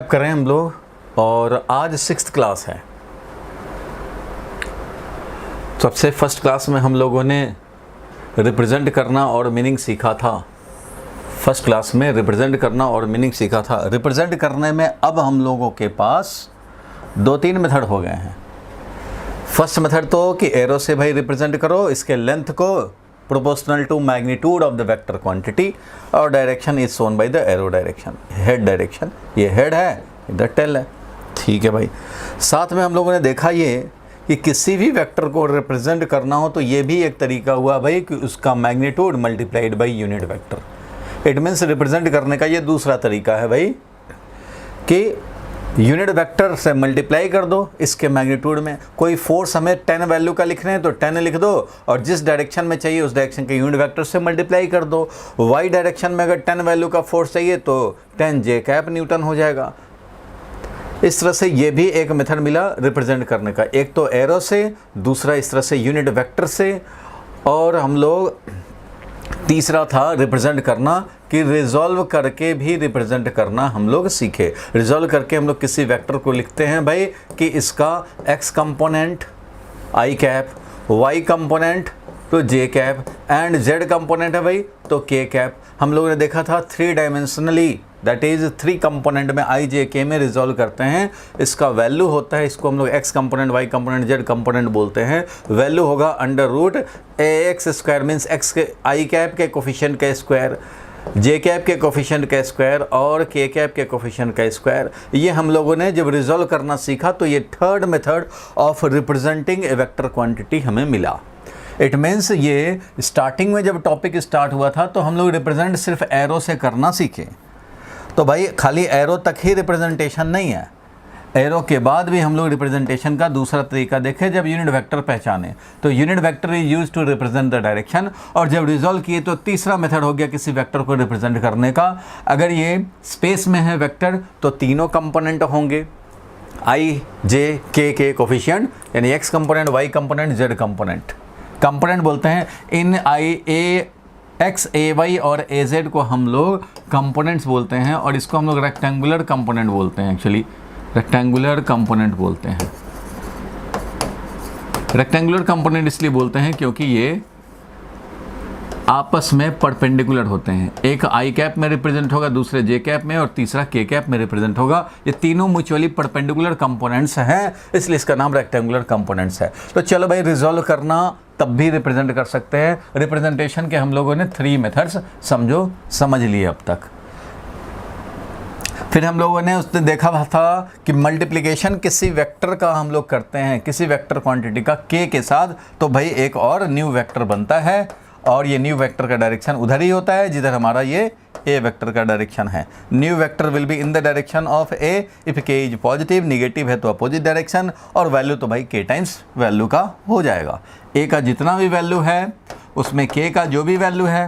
करें हम लोग और आज 6th क्लास है। सबसे फर्स्ट क्लास में हम लोगों ने रिप्रेजेंट करना और मीनिंग सीखा था। फर्स्ट क्लास में रिप्रेजेंट करना और मीनिंग सीखा था। रिप्रेजेंट करने में अब हम लोगों के पास 2-3 मेथड हो गए हैं। फर्स्ट मेथड तो कि एरो से भाई रिप्रेजेंट करो, इसके लेंथ को proportional to magnitude of the vector quantity और direction is shown by the arrow direction, head direction. ये हेड है, इधर टेल है, ठीक है भाई। साथ में हम लोगों ने देखा ये कि किसी भी वेक्टर को रिप्रेजेंट करना हो तो ये भी एक तरीका हुआ भाई कि उसका magnitude multiplied by unit vector. It means represent करने का ये दूसरा तरीका है भाई कि यूनिट वेक्टर से मल्टीप्लाई कर दो इसके मैग्नीट्यूड में। कोई फोर्स हमें 10 वैल्यू का लिखना है तो 10 लिख दो और जिस डायरेक्शन में चाहिए उस डायरेक्शन के यूनिट वेक्टर से मल्टीप्लाई कर दो। वाई डायरेक्शन में अगर 10 वैल्यू का फोर्स चाहिए तो 10 जे कैप न्यूटन हो जाएगा। इस तरह से ये भी एक मेथड मिला रिप्रेजेंट करने का, एक तो एरो से, दूसरा इस तरह से यूनिट वेक्टर से, और हम लोग तीसरा था रिप्रेजेंट करना कि रिजॉल्व करके भी रिप्रेजेंट करना हम लोग सीखे। रिजॉल्व करके हम लोग किसी वेक्टर को लिखते हैं भाई कि इसका x component i cap, y component तो j cap and z component है भाई तो k कैप। हम लोगों ने देखा था 3 डायमेंशनली, दैट इज 3 कंपोनेंट में i j k में रिजॉल्व करते हैं। इसका वैल्यू होता है, इसको हम लोग x component, y component, z component बोलते हैं। वैल्यू होगा under root ax square, means x के i कैप के कोफिशिएंट का स्क्वायर, जे कैप के कोफिशिएंट का स्क्वायर और के कैप के कोफिशिएंट का स्क्वायर। ये हम लोगों ने जब रिजॉल्व करना सीखा तो ये third method of representing A vector quantity हमें मिला। इट मीन्स ये स्टार्टिंग में जब टॉपिक स्टार्ट हुआ था तो हम लोग रिप्रेजेंट सिर्फ एरो से करना सीखे। तो भाई खाली एरो तक ही रिप्रेजेंटेशन नहीं है, एरो के बाद भी हम लोग रिप्रेजेंटेशन का दूसरा तरीका देखें जब यूनिट वेक्टर पहचाने। तो unit vector is used to represent the direction, और जब रिजॉल्व किए तो तीसरा मेथड हो गया किसी वेक्टर को रिप्रेजेंट करने का। अगर ये स्पेस में है वेक्टर तो तीनों कंपोनेंट होंगे, आई जे के कोफिशिएंट, यानी X component, Y component, Z component. Component बोलते हैं इन आई ए एक्स, ए वाई और ए जेड को हम लोग कंपोनेंट्स बोलते हैं, और इसको हम लोग रेक्टेंगुलर कंपोनेंट बोलते हैं। एक्चुअली रेक्टेंगुलर कंपोनेंट बोलते हैं। रेक्टेंगुलर कंपोनेंट इसलिए बोलते हैं क्योंकि ये आपस में परपेंडिकुलर होते हैं। एक आई कैप में रिप्रेजेंट होगा, दूसरे जे कैप में, और तीसरा के कैप में रिप्रेजेंट होगा। ये तीनों म्यूचुअली परपेंडिकुलर कंपोनेंट्स हैं, इसलिए इसका नाम रेक्टेंगुलर कंपोनेंट्स है। तो चलो भाई, रिजॉल्व करना तब भी रिप्रेजेंट कर सकते हैं। रिप्रेजेंटेशन के हम लोगों ने 3 मेथड्स समझ लिए अब तक। फिर हम लोगों ने उसने देखा था कि मल्टीप्लिकेशन किसी वेक्टर का हम लोग करते हैं, किसी वेक्टर क्वांटिटी का k के साथ, तो भाई एक और न्यू वेक्टर बनता है, और ये न्यू वेक्टर का डायरेक्शन उधर ही होता है जिधर हमारा ये a वेक्टर का डायरेक्शन है। New vector will be in the direction of a if k is positive, negative है तो अपोजिट डायरेक्शन, और वैल्यू तो भाई k टाइम्स वैल्यू का हो जाएगा। a का जितना भी वैल्यू है उसमें k का जो भी वैल्यू है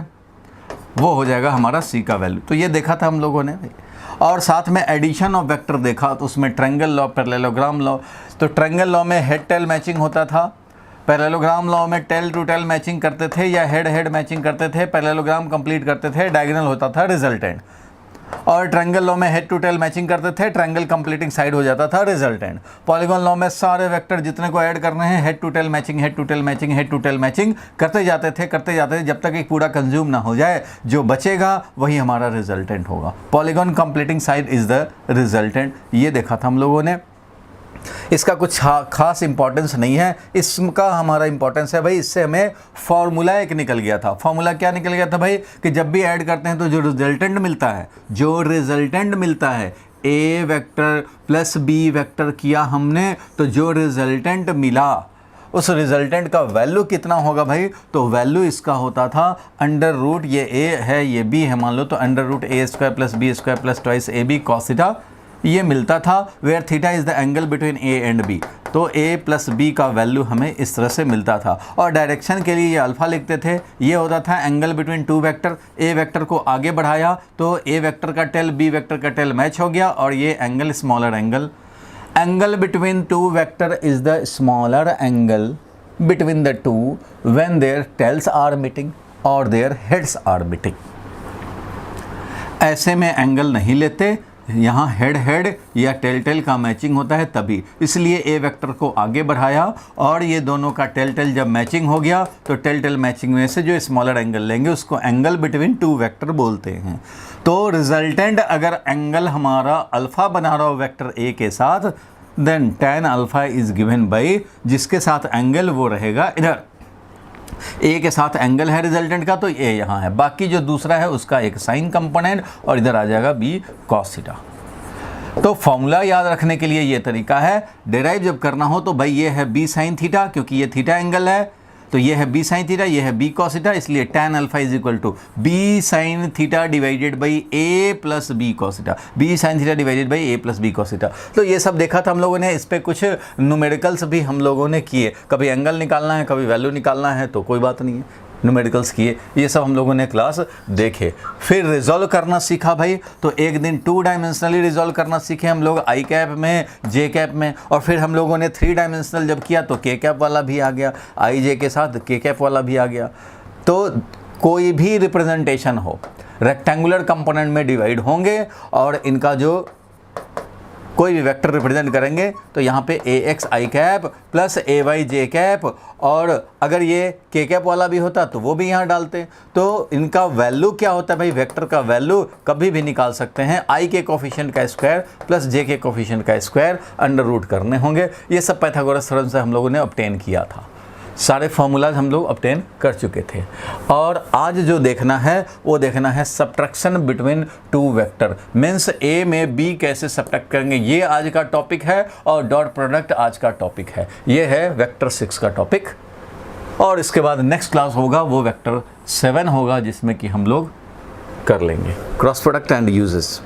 वो हो जाएगा हमारा c का वैल्यू। तो ये देखा था हम लोगों ने। और साथ में एडिशन ऑफ वेक्टर देखा, तो उसमें ट्रायंगल लॉ, पैरेललोग्राम लॉ। तो ट्रायंगल लॉ में हेड टेल मैचिंग होता था, पैरेललोग्राम लॉ में टेल टू टेल मैचिंग करते थे या हेड हेड मैचिंग करते थे, पैरेललोग्राम कंप्लीट करते थे, डायगोनल होता था रिजल्टेंट। और ट्रायंगल लॉ में हेड टू टेल मैचिंग करते थे, ट्रायंगल कंप्लीटिंग साइड हो जाता था रिजल्टेंट। पॉलीगॉन लॉ में सारे वेक्टर जितने को ऐड करने हैं head to tail matching, head to tail matching, head to tail matching करते जाते थे जब तक एक पूरा कंज्यूम ना हो जाए। जो बचेगा वही हमारा रिजल्टेंट होगा। Polygon completing side is the resultant. ये देखा था हम लोगों ने। इसका कुछ खास इंपॉर्टेंस नहीं है, इसका हमारा इंपॉर्टेंस है भाई, इससे हमें फॉर्मूला एक निकल गया था। फॉर्मूला क्या निकल गया था भाई कि जब भी ऐड करते हैं तो जो रिजल्टेंट मिलता है a vector plus b vector किया हमने, तो जो रिजल्टेंट मिला उस रिजल्टेंट का वैल्यू कितना होगा भाई, तो वैल्यू इसका होता था अंडर रूट, ये a है ये b है मान लो, तो under root a square plus b square plus twice ab cos theta ये मिलता था, where theta is the angle between a and b। तो a प्लस b का वैल्यू हमें इस तरह से मिलता था। और डायरेक्शन के लिए ये अल्फ़ा लिखते थे, ये होता था angle between 2 vector. a vector को आगे बढ़ाया तो a वेक्टर का टेल b वेक्टर का टेल मैच हो गया, और ये angle smaller angle between 2 vector is the smaller angle between the 2 when their tails are meeting और देयर हेड्स आर मीटिंग। ऐसे में एंगल नहीं लेते, यहाँ हेड हेड या टेल टेल का मैचिंग होता है तभी, इसलिए ए वेक्टर को आगे बढ़ाया और ये दोनों का टेल टेल जब मैचिंग हो गया तो टेल टेल मैचिंग में से जो स्मॉलर एंगल लेंगे उसको एंगल बिटवीन टू वेक्टर बोलते हैं। तो रिजल्टेंट अगर एंगल हमारा अल्फ़ा बना रहा हो वेक्टर ए के साथ, then tan alpha is given by जिसके साथ एंगल वो रहेगा इधर, ए के साथ एंगल है रिजल्टेंट का तो ए यहाँ है, बाकी जो दूसरा है उसका एक साइन कंपोनेंट और इधर आ जाएगा बी कॉस थीटा। तो फॉर्मूला याद रखने के लिए ये तरीका है, डिराइव जब करना हो तो भाई ये है बी साइन थीटा, क्योंकि ये थीटा एंगल है, तो ये है बी साइन थीटा, ये है बी कॉस थीटा, इसलिए tan alpha is equal to B sine theta divided by A plus B cos theta, B sine theta divided by A plus B cos theta. तो ये सब देखा था हम लोगों ने, इस पर कुछ न्यूमेरिकल्स भी हम लोगों ने किए, कभी एंगल निकालना है कभी वैल्यू निकालना है तो कोई बात नहीं है, न्यूमेरिकल्स किए, ये सब हम लोगों ने क्लास देखे। फिर रिजॉल्व करना सीखा भाई, तो एक दिन 2 डायमेंशनली रिजॉल्व करना सीखे हम लोग आई कैप में, जे कैप में, और फिर हम लोगों ने 3 डायमेंशनल जब किया तो के कैप वाला भी आ गया, आई जे के साथ के कैप वाला भी आ गया। तो कोई भी रिप्रेजेंटेशन हो रेक्टेंगुलर कंपोनेंट में डिवाइड होंगे और इनका जो कोई भी वेक्टर रिप्रेजेंट करेंगे तो यहाँ पे ए एक्स आई कैप प्लस ए वाई जे कैप, और अगर ये के कैप वाला भी होता तो वो भी यहाँ डालते। तो इनका वैल्यू क्या होता है भाई, वेक्टर का वैल्यू कभी भी निकाल सकते हैं, आई के कोफिशिएंट का स्क्वायर प्लस जे के कोफिशिएंट का स्क्वायर अंडर रूट करने होंगे। ये सब पाइथागोरस थ्योरम से हम लोगों ने ऑब्टेन किया था, सारे फॉर्मूलाज हम लोग ऑब्टेन कर चुके थे। और आज जो देखना है वो देखना है subtraction between two vector, means A में बी कैसे सब्ट्रैक्ट करेंगे, ये आज का टॉपिक है, और डॉट प्रोडक्ट आज का टॉपिक है, ये है वेक्टर 6 का टॉपिक। और इसके बाद नेक्स्ट क्लास होगा वो वेक्टर 7 होगा जिसमें कि हम लोग कर लेंगे cross product and uses.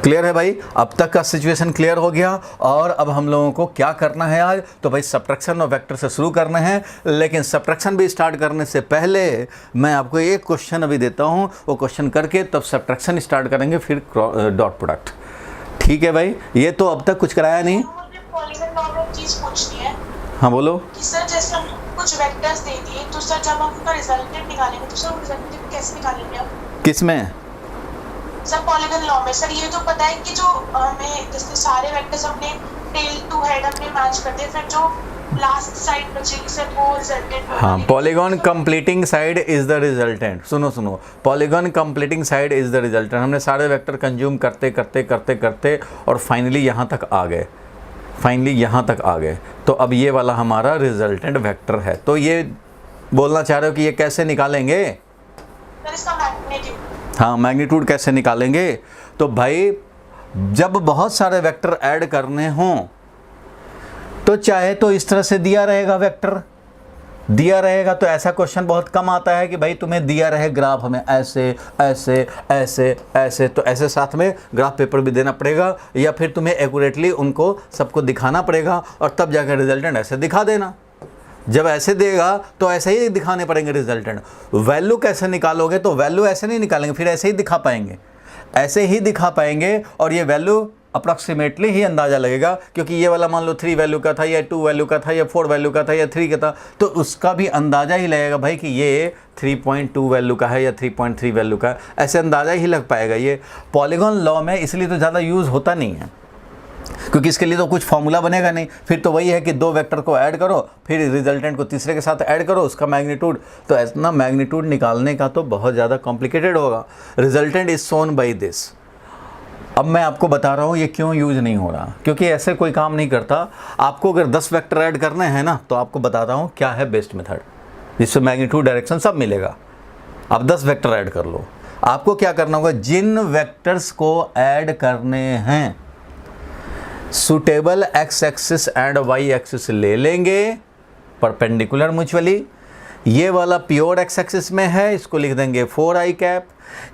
Clear है भाई, अब तक का सिचुएशन क्लियर हो गया। और अब हम लोगों को क्या करना है आज, तो भाई सब्ट्रैक्शन और वेक्टर से शुरू करना है, लेकिन सब्ट्रैक्शन भी स्टार्ट करने से पहले मैं आपको एक क्वेश्चन अभी देता हूं, वो क्वेश्चन करके तब सब्ट्रैक्शन स्टार्ट करेंगे, फिर डॉट प्रोडक्ट। ठीक है भाई, ये तो अब तक कुछ कराया नहीं। चीज पूछनी है। हाँ बोलो। कि सर जैसे हम कुछ वेक्टर्स दे दिए तो सर जब हम उनका रिजल्टेंट निकालेंगे तो सर रिजल्टेंट कैसे निकालेंगे आप? किस में? सर पॉलीगॉन लॉ में। सर ये तो पता है कि जो हमें जैसे सारे वेक्टर्स अपने टेल टू हेड अपने मैच करते हैं, फिर जो लास्ट साइड बचेगी सर वो रिजल्टेंट। हाँ, polygon completing side is the resultant. सुनो, polygon completing side is the resultant. हमने सारे वेक्टर कंज्यूम करते करते करते करते और फाइनली यहाँ तक आ गए, तो अब ये वाला हमारा रिजल्टेंट वेक्टर है। तो ये बोलना चाह रहे हो कि ये कैसे निकालेंगे? सर इसका मैग्नीट्यूड। हाँ, मैग्नीट्यूड कैसे निकालेंगे? तो भाई जब बहुत सारे वेक्टर ऐड करने हों तो चाहे तो इस तरह से दिया रहेगा, वेक्टर दिया रहेगा, तो ऐसा क्वेश्चन बहुत कम आता है कि भाई तुम्हें दिया रहे ग्राफ में ऐसे ऐसे ऐसे ऐसे, तो ऐसे साथ में ग्राफ पेपर भी देना पड़ेगा, या फिर तुम्हें एक्यूरेटली उनको सबको दिखाना पड़ेगा और तब जाकर रिजल्टेंट ऐसे दिखा देना। जब ऐसे देगा तो ऐसे ही दिखाने पड़ेंगे रिजल्टेंट। वैल्यू कैसे निकालोगे? तो वैल्यू ऐसे नहीं निकालेंगे, फिर ऐसे ही दिखा पाएंगे, ऐसे ही दिखा पाएंगे, और ये वैल्यू अप्रॉक्सीमेटली ही अंदाज़ा लगेगा, क्योंकि ये वाला मान लो 3 वैल्यू का था, या 2 वैल्यू का था, या 4 वैल्यू का था, या 3 का था, तो उसका भी अंदाज़ा ही लगेगा भाई कि ये 3.2 वैल्यू का है या 3.3 वैल्यू का है, ऐसे अंदाज़ा ही लग पाएगा। ये पॉलीगॉन लॉ में इसलिए तो ज़्यादा यूज़ होता नहीं है, क्योंकि इसके लिए तो कुछ फॉर्मूला बनेगा नहीं, फिर तो वही है कि 2 वेक्टर को ऐड करो, फिर रिजल्टेंट को तीसरे के साथ ऐड करो, उसका मैग्नीट्यूड, तो ऐसा मैग्नीट्यूड निकालने का तो बहुत ज़्यादा कॉम्प्लिकेटेड होगा। Resultant is shown by this. अब मैं आपको बता रहा हूँ ये क्यों यूज नहीं हो रहा, क्योंकि ऐसे कोई काम नहीं करता। आपको अगर 10 वेक्टर ऐड करने हैं ना, तो आपको बताता हूँ क्या है बेस्ट मेथड, जिससे मैग्नीट्यूड डायरेक्शन सब मिलेगा। आप 10 वेक्टर ऐड कर लो, आपको क्या करना होगा, जिन वेक्टर्स को ऐड करने हैं suitable X axis and Y axis ले लेंगे परपेंडिकुलर म्यूचुअली। ये वाला प्योर एक्स एक्सिस में है, इसको लिख देंगे 4i कैप।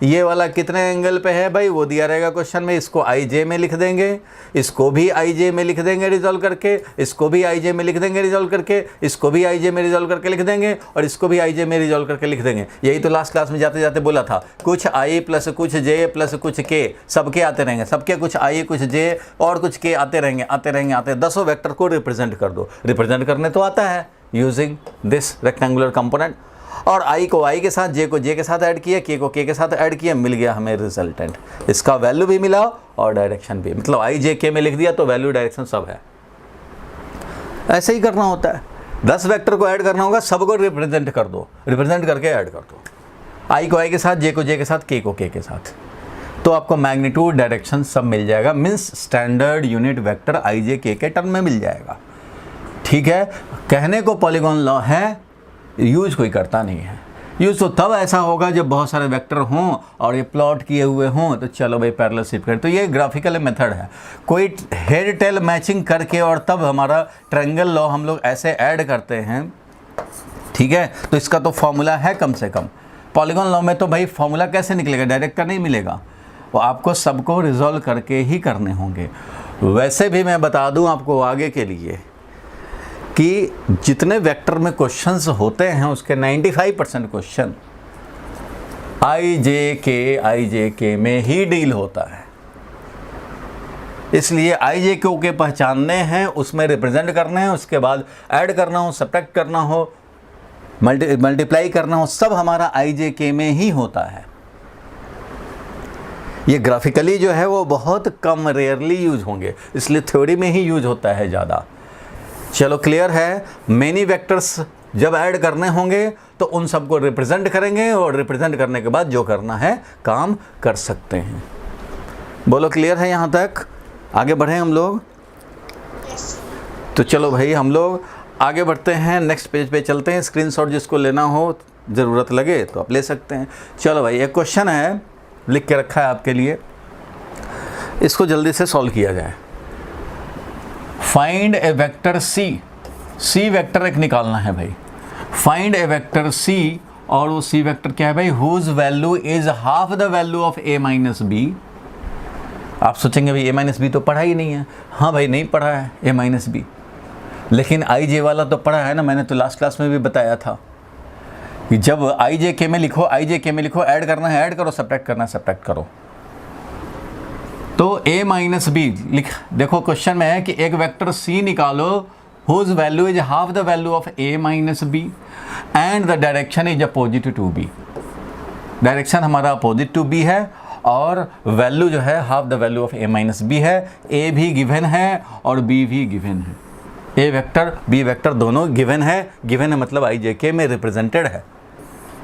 ये वाला कितने एंगल पे है भाई, वो दिया रहेगा क्वेश्चन में, इसको आई जे में लिख देंगे, इसको भी आई जे में लिख देंगे रिजॉल्व करके, इसको भी आई जे में लिख देंगे रिजॉल्व करके, इसको भी आई जे में रिजॉल्व करके लिख देंगे, और इसको भी आई जे में रिजॉल्व करके लिख देंगे। यही तो लास्ट क्लास में जाते जाते बोला था, कुछ आई प्लस कुछ जे प्लस कुछ के, सबके आते रहेंगे, सबके कुछ आई कुछ जे और कुछ के आते रहेंगे। 10 वेक्टर को रिप्रेजेंट कर दो। रिप्रेजेंट करने तो आता है यूजिंग दिस रेक्टेंगुलर कंपोनेंट। और आई को आई के साथ, जे को जे के साथ ऐड किया, के को के साथ ऐड किया, मिल गया हमें रिजल्टेंट। इसका वैल्यू भी मिला और डायरेक्शन भी, मतलब आई जे के में लिख दिया तो वैल्यू डायरेक्शन सब है। ऐसे ही करना होता है। 10 वेक्टर को ऐड करना होगा, सबको रिप्रेजेंट कर दो, रिप्रेजेंट करके ऐड कर दो, आई को आई के साथ, जे को जे के साथ, के को के साथ, तो आपको मैग्नीट्यूड डायरेक्शन सब मिल जाएगा। मीन्स स्टैंडर्ड यूनिट वेक्टर आई जे के टर्म में मिल जाएगा। ठीक है, कहने को पॉलीगॉन लॉ है, यूज कोई करता नहीं है। यूज तो तब ऐसा होगा जब बहुत सारे वेक्टर हों और ये प्लॉट किए हुए हों, तो चलो भाई पैरेलल शिफ्ट करें। तो ये ग्राफिकल मेथड है, कोई हेड टेल मैचिंग करके और तब हमारा ट्रायंगल लॉ हम लोग ऐसे ऐड करते हैं। ठीक है, तो इसका तो फॉर्मूला है कम से कम। पॉलीगॉन लॉ में तो भाई फॉर्मूला कैसे निकलेगा, डायरेक्ट का नहीं मिलेगा, वो आपको सबको रिजॉल्व करके ही करने होंगे। वैसे भी मैं बता दूं आपको आगे के लिए कि जितने वेक्टर में क्वेश्चंस होते हैं उसके 95% क्वेश्चन आई जे के में ही डील होता है। इसलिए आई जे के पहचानने हैं, उसमें रिप्रेजेंट करने हैं, उसके बाद ऐड करना हो, सब्ट्रैक्ट करना हो, मल्टीप्लाई करना हो, सब हमारा आई जे के में ही होता है। ये ग्राफिकली जो है वो बहुत कम, रेयरली यूज होंगे, इसलिए थ्योरी में ही यूज होता है ज़्यादा। चलो क्लियर है। मेनी वेक्टर्स जब ऐड करने होंगे तो उन सबको रिप्रेजेंट करेंगे और रिप्रेजेंट करने के बाद जो करना है काम कर सकते हैं। बोलो क्लियर है यहाँ तक? आगे बढ़ें हम लोग। तो चलो भाई हम लोग आगे बढ़ते हैं, नेक्स्ट पेज पे चलते हैं। स्क्रीनशॉट जिसको लेना हो, ज़रूरत लगे तो आप ले सकते हैं। चलो भाई, एक क्वेश्चन है, लिख के रखा है आपके लिए, इसको जल्दी से सॉल्व किया जाए। फाइंड ए वेक्टर सी वेक्टर एक निकालना है भाई। फाइंड ए वेक्टर सी, और वो सी वेक्टर क्या है भाई, whose value is half the value of A minus B. आप सोचेंगे भाई ए माइनस बी तो पढ़ा ही नहीं है। हाँ भाई, नहीं पढ़ा है ए माइनस बी, लेकिन आई जे वाला तो पढ़ा है ना। मैंने तो लास्ट क्लास में भी बताया था कि जब आई जे के में लिखो, आई जे के में लिखो, ऐड करना है ऐड करो, सब्ट्रैक्ट करना है सब्ट्रैक्ट करो। तो a माइनस बी लिख, देखो क्वेश्चन में है कि एक वेक्टर c निकालो whose value is half the value of a minus B and the direction is opposite to b। Direction हमारा अपोजिट टू b है और वैल्यू जो है half the value of a minus B है। a भी given है और b भी गिवन है। a वेक्टर b वेक्टर दोनों गिवन है। गिवन है मतलब आई जे के में रिप्रेजेंटेड है।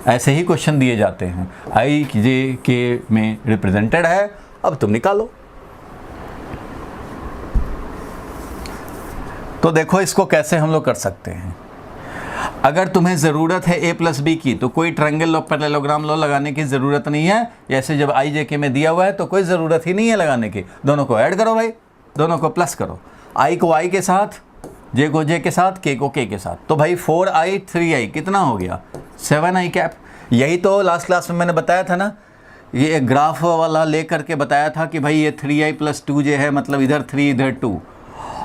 ऐसे ही क्वेश्चन दिए जाते हैं, आई जे के में रिप्रेजेंटेड है। अब तुम निकालो। तो देखो इसको कैसे हम लोग कर सकते हैं। अगर तुम्हें ज़रूरत है a प्लस बी की, तो कोई ट्रायंगल लॉ, पैरेललोग्राम लॉ लगाने की ज़रूरत नहीं है। जैसे जब आई जे के में दिया हुआ है तो कोई ज़रूरत ही नहीं है लगाने की। दोनों को ऐड करो भाई, दोनों को प्लस करो। आई को आई के साथ, जे को जे के साथ, के को के साथ। तो भाई 4i 3i कितना हो गया, 7i कैप। यही तो लास्ट क्लास में मैंने बताया था ना, ये ग्राफ वाला ले करके बताया था कि भाई ये 3i प्लस 2j है, मतलब इधर 3 इधर 2,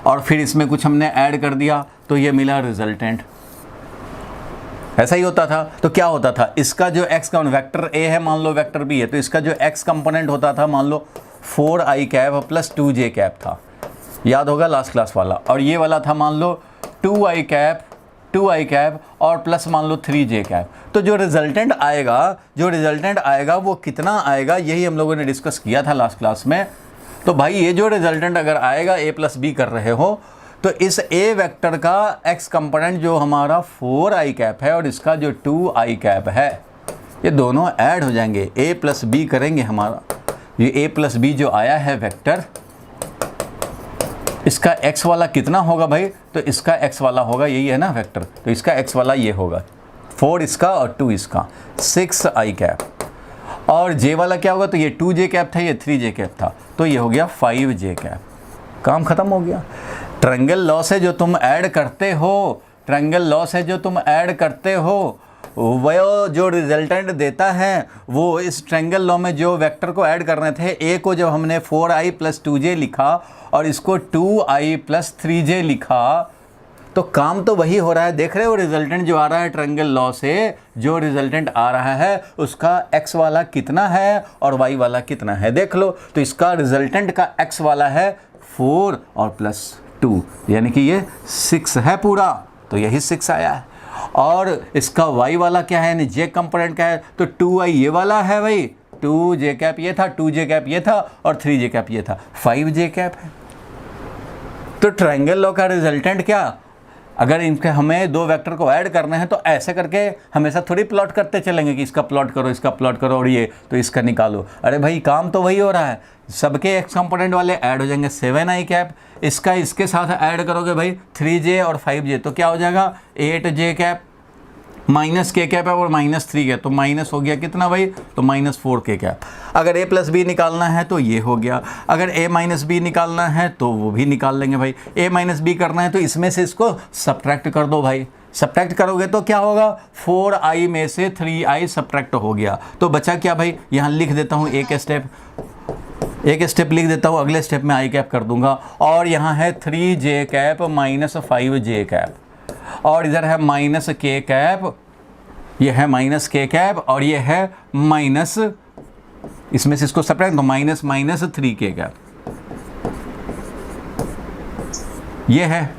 और फिर इसमें कुछ हमने ऐड कर दिया तो ये मिला रिजल्टेंट। ऐसा ही होता था। तो क्या होता था, इसका जो x का वेक्टर a है, मान लो वेक्टर b है, तो इसका जो x कंपोनेंट होता था मान लो 4i cap plus 2j cap था, याद होगा लास्ट क्लास वाला। और ये वाला था मान लो 2i कैप और प्लस मान लो 3j कैप। तो जो रिजल्टेंट आएगा वो कितना आएगा, यही हम लोगों ने डिस्कस किया था लास्ट क्लास में। तो भाई ये जो रिजल्टेंट अगर आएगा a प्लस बी कर रहे हो, तो इस a वेक्टर का x कंपोनेंट जो हमारा 4i कैप है और इसका जो 2i कैप है, ये दोनों ऐड हो जाएंगे, a प्लस बी करेंगे हमारा। ये a प्लस बी जो आया है वेक्टर, इसका x वाला कितना होगा भाई, तो इसका x वाला होगा, यही है ना वेक्टर, तो इसका x वाला ये होगा 4 इसका और 2 इसका, 6i कैप। और j वाला क्या होगा, तो ये 2j कैप था, ये 3j कैप था, तो ये हो गया 5j कैप। काम खत्म हो गया। ट्रायंगल लॉ से जो तुम ऐड करते हो, वो जो रिजल्टेंट देता है, वो इस ट्रायंगल लॉ में जो वेक्टर को ऐड करने थे, a को जब हमने 4i प्लस 2j लिखा और इसको 2i प्लस 3j लिखा, तो काम तो वही हो रहा है। देख रहे हो रिजल्टेंट जो आ रहा है ट्रायंगल लॉ से, जो रिजल्टेंट आ रहा है उसका x वाला कितना है और y वाला कितना है, देख लो। तो इसका रिजल्टेंट का x वाला है 4 और प्लस 2, यानी कि ये 6 है पूरा, तो यही 6 आया है। और इसका y वाला क्या है, यानी j कंपोनेंट क्या है, तो 2i ये वाला है भाई, 2j कैप ये था, 2j कैप ये था और 3j कैप ये था, 5j कैप है। तो ट्रायंगल लॉ का रिजल्टेंट क्या, अगर इनके हमें दो वेक्टर को ऐड करने हैं तो ऐसे करके हमेशा थोड़ी प्लॉट करते चलेंगे कि इसका प्लॉट करो, इसका प्लॉट करो और ये तो इसका निकालो। अरे भाई काम तो वही हो रहा है, सबके x कंपोनेंट वाले ऐड हो जाएंगे 7i कैप, इसका इसके साथ ऐड करोगे भाई 3j और 5j, तो क्या हो जाएगा 8j cap, minus k cap है और -3 है, तो माइनस हो गया कितना भाई, तो -4k कैप। अगर a प्लस बी निकालना है तो ये हो गया, अगर a माइनस बी निकालना है तो वो भी निकाल लेंगे भाई, a माइनस बी करना है तो इसमें से इसको सब्ट्रैक्ट कर दो भाई, सब्ट्रैक्ट करोगे तो क्या होगा, 4i में से 3i सब्ट्रैक्ट हो गया, तो बचा क्या भाई, यहाँ लिख देता हूँ एक स्टेप लिख देता हूँ, अगले स्टेप में i कैप कर दूंगा, और यहाँ है 3j cap minus 5j cap, और इधर है माइनस k कैप, ये है माइनस k कैप, और ये है माइनस, इसमें से इसको सब्ट्रैक्ट तो माइनस 3k कैप, ये है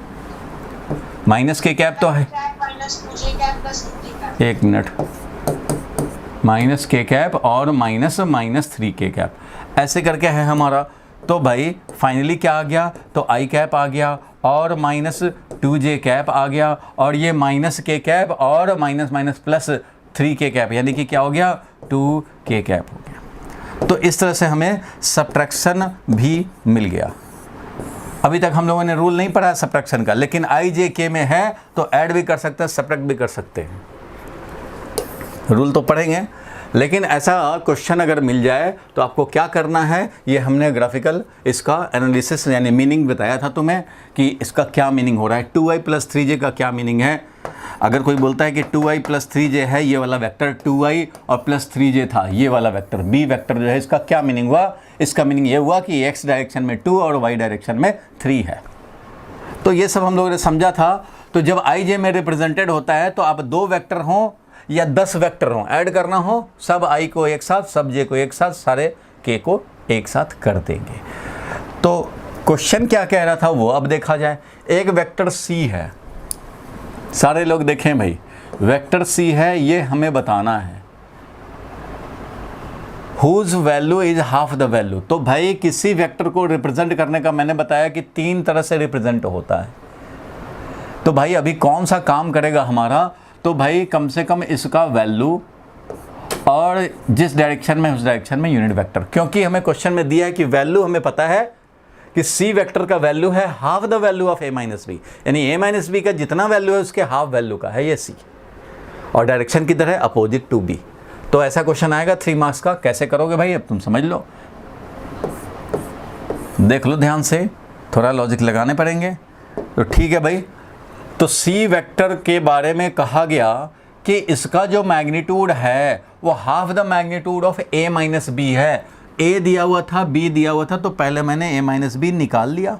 माइनस k कैप तो है, एक मिनट, माइनस k कैप और माइनस 3k कैप, ऐसे करके है हमारा। तो भाई फाइनली क्या आ गया, तो i कैप आ गया और माइनस 2j कैप आ गया, और ये माइनस k कैप और माइनस प्लस 3k कैप, यानी कि क्या हो गया 2k कैप हो गया। तो इस तरह से हमें सब्ट्रैक्शन भी मिल गया। अभी तक हम लोगों ने रूल नहीं पढ़ा सब्ट्रैक्शन का, लेकिन i j k में है तो ऐड भी कर सकते हैं, सब्ट्रैक्ट भी कर सकते हैं, रूल तो पढ़ेंगे। लेकिन ऐसा क्वेश्चन अगर मिल जाए तो आपको क्या करना है, ये हमने ग्राफिकल इसका एनालिसिस यानी मीनिंग बताया था तुम्हें कि इसका क्या मीनिंग हो रहा है, 2i प्लस 3j का क्या मीनिंग है। अगर कोई बोलता है कि 2i प्लस 3j है ये वाला वेक्टर, 2i और प्लस 3j था ये वाला वेक्टर, b वेक्टर जो है, इसका क्या मीनिंग हुआ, इसका मीनिंग ये हुआ कि x डायरेक्शन में 2 और y डायरेक्शन में 3 है। तो ये सब हम लोगों ने समझा था। तो जब i j में रिप्रेजेंटेड होता है तो आप 2 वेक्टर हों या 10 वेक्टर हों, ऐड करना हो, सब i को एक साथ, सब j को एक साथ, सारे k को एक साथ कर देंगे। तो क्वेश्चन क्या कह रहा था वो अब देखा जाए। एक वेक्टर c है, सारे लोग देखें भाई, वेक्टर c है, ये हमें बताना है whose value is half the value। तो भाई किसी वेक्टर को रिप्रेजेंट करने का मैंने बताया कि 3 तरह से रिप्रेजेंट होता है। तो भाई अभी कौन सा काम करेगा हमारा, तो भाई कम से कम इसका वैल्यू और जिस डायरेक्शन में उस डायरेक्शन में यूनिट वेक्टर, क्योंकि हमें क्वेश्चन में दिया है कि वैल्यू हमें पता है कि सी वेक्टर का वैल्यू है half the value of a minus B, यानी a माइनस बी का जितना वैल्यू है उसके हाफ वैल्यू का है ये c, और डायरेक्शन किधर है, अपोजिट टू b। तो ऐसा क्वेश्चन आएगा 3 मार्क्स का, कैसे करोगे भाई अब तुम समझ लो, देख लो ध्यान से, थोड़ा लॉजिक लगाने पड़ेंगे। तो ठीक है भाई, तो सी वेक्टर के बारे में कहा गया कि इसका जो मैग्नीट्यूड है वो half the magnitude of a minus B है। a दिया हुआ था, b दिया हुआ था, तो पहले मैंने a माइनस बी निकाल लिया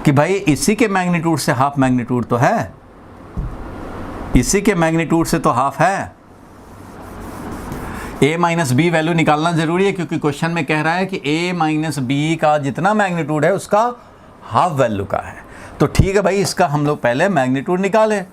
कि भाई इसी के मैग्नीट्यूड से हाफ मैग्नीट्यूड तो है, इसी के मैग्नीट्यूड से तो हाफ है। a माइनस बी वैल्यू निकालना जरूरी है क्योंकि क्वेश्चन में कह रहा है कि a माइनस बी का जितना मैग्नीट्यूड है उसका हाफ वैल्यू का है। तो ठीक है भाई, इसका हम लोग पहले मैग्नीट्यूड निकालें।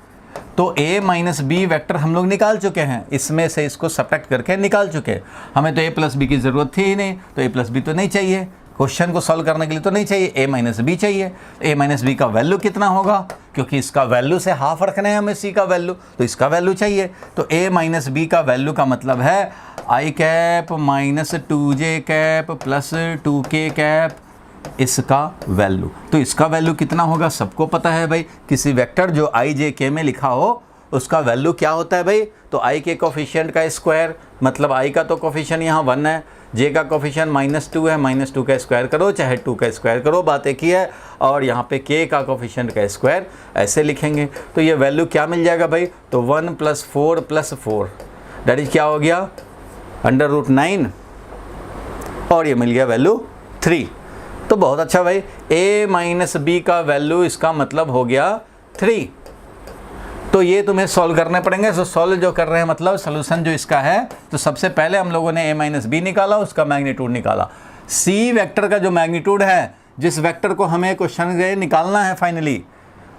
तो a माइनस बी वैक्टर हम लोग निकाल चुके हैं, इसमें से इसको सब्ट्रैक्ट करके निकाल चुके। हमें तो a प्लस बी की ज़रूरत थी ही नहीं, तो a प्लस बी तो नहीं चाहिए, क्वेश्चन को सॉल्व करने के लिए तो नहीं चाहिए, a माइनस बी चाहिए। a माइनस बी का वैल्यू कितना होगा, क्योंकि इसका वैल्यू से हाफ रखना है हमें c का वैल्यू, तो इसका वैल्यू चाहिए। तो a माइनस बी का वैल्यू का मतलब है i cap minus 2j cap plus 2k cap, इसका वैल्यू। तो इसका वैल्यू कितना होगा सबको पता है भाई, किसी वेक्टर जो i j k में लिखा हो उसका वैल्यू क्या होता है भाई, तो i के कोफिशिएंट का स्क्वायर, मतलब i का तो कोफिशिएंट यहाँ 1 है, j का कोफिशिएंट -2 है, -2 का स्क्वायर करो चाहे 2 का स्क्वायर करो, बात एक ही है। और यहाँ पे k का कोफिशिएंट का स्क्वायर ऐसे लिखेंगे। तो ये वैल्यू क्या मिल जाएगा भाई, तो 1 + 4 + 4 दैट इज क्या हो गया, √9, और ये मिल गया वैल्यू 3। तो बहुत अच्छा भाई, a माइनस बी का वैल्यू इसका मतलब हो गया 3। तो ये तुम्हें सॉल्व करने पड़ेंगे। तो सॉल्व जो कर रहे हैं मतलब सोल्यूशन जो इसका है, तो सबसे पहले हम लोगों ने a माइनस बी निकाला, उसका मैग्नीट्यूड निकाला। c वेक्टर का जो मैग्नीट्यूड है, जिस वेक्टर को हमें क्वेश्चन में निकालना है फाइनली,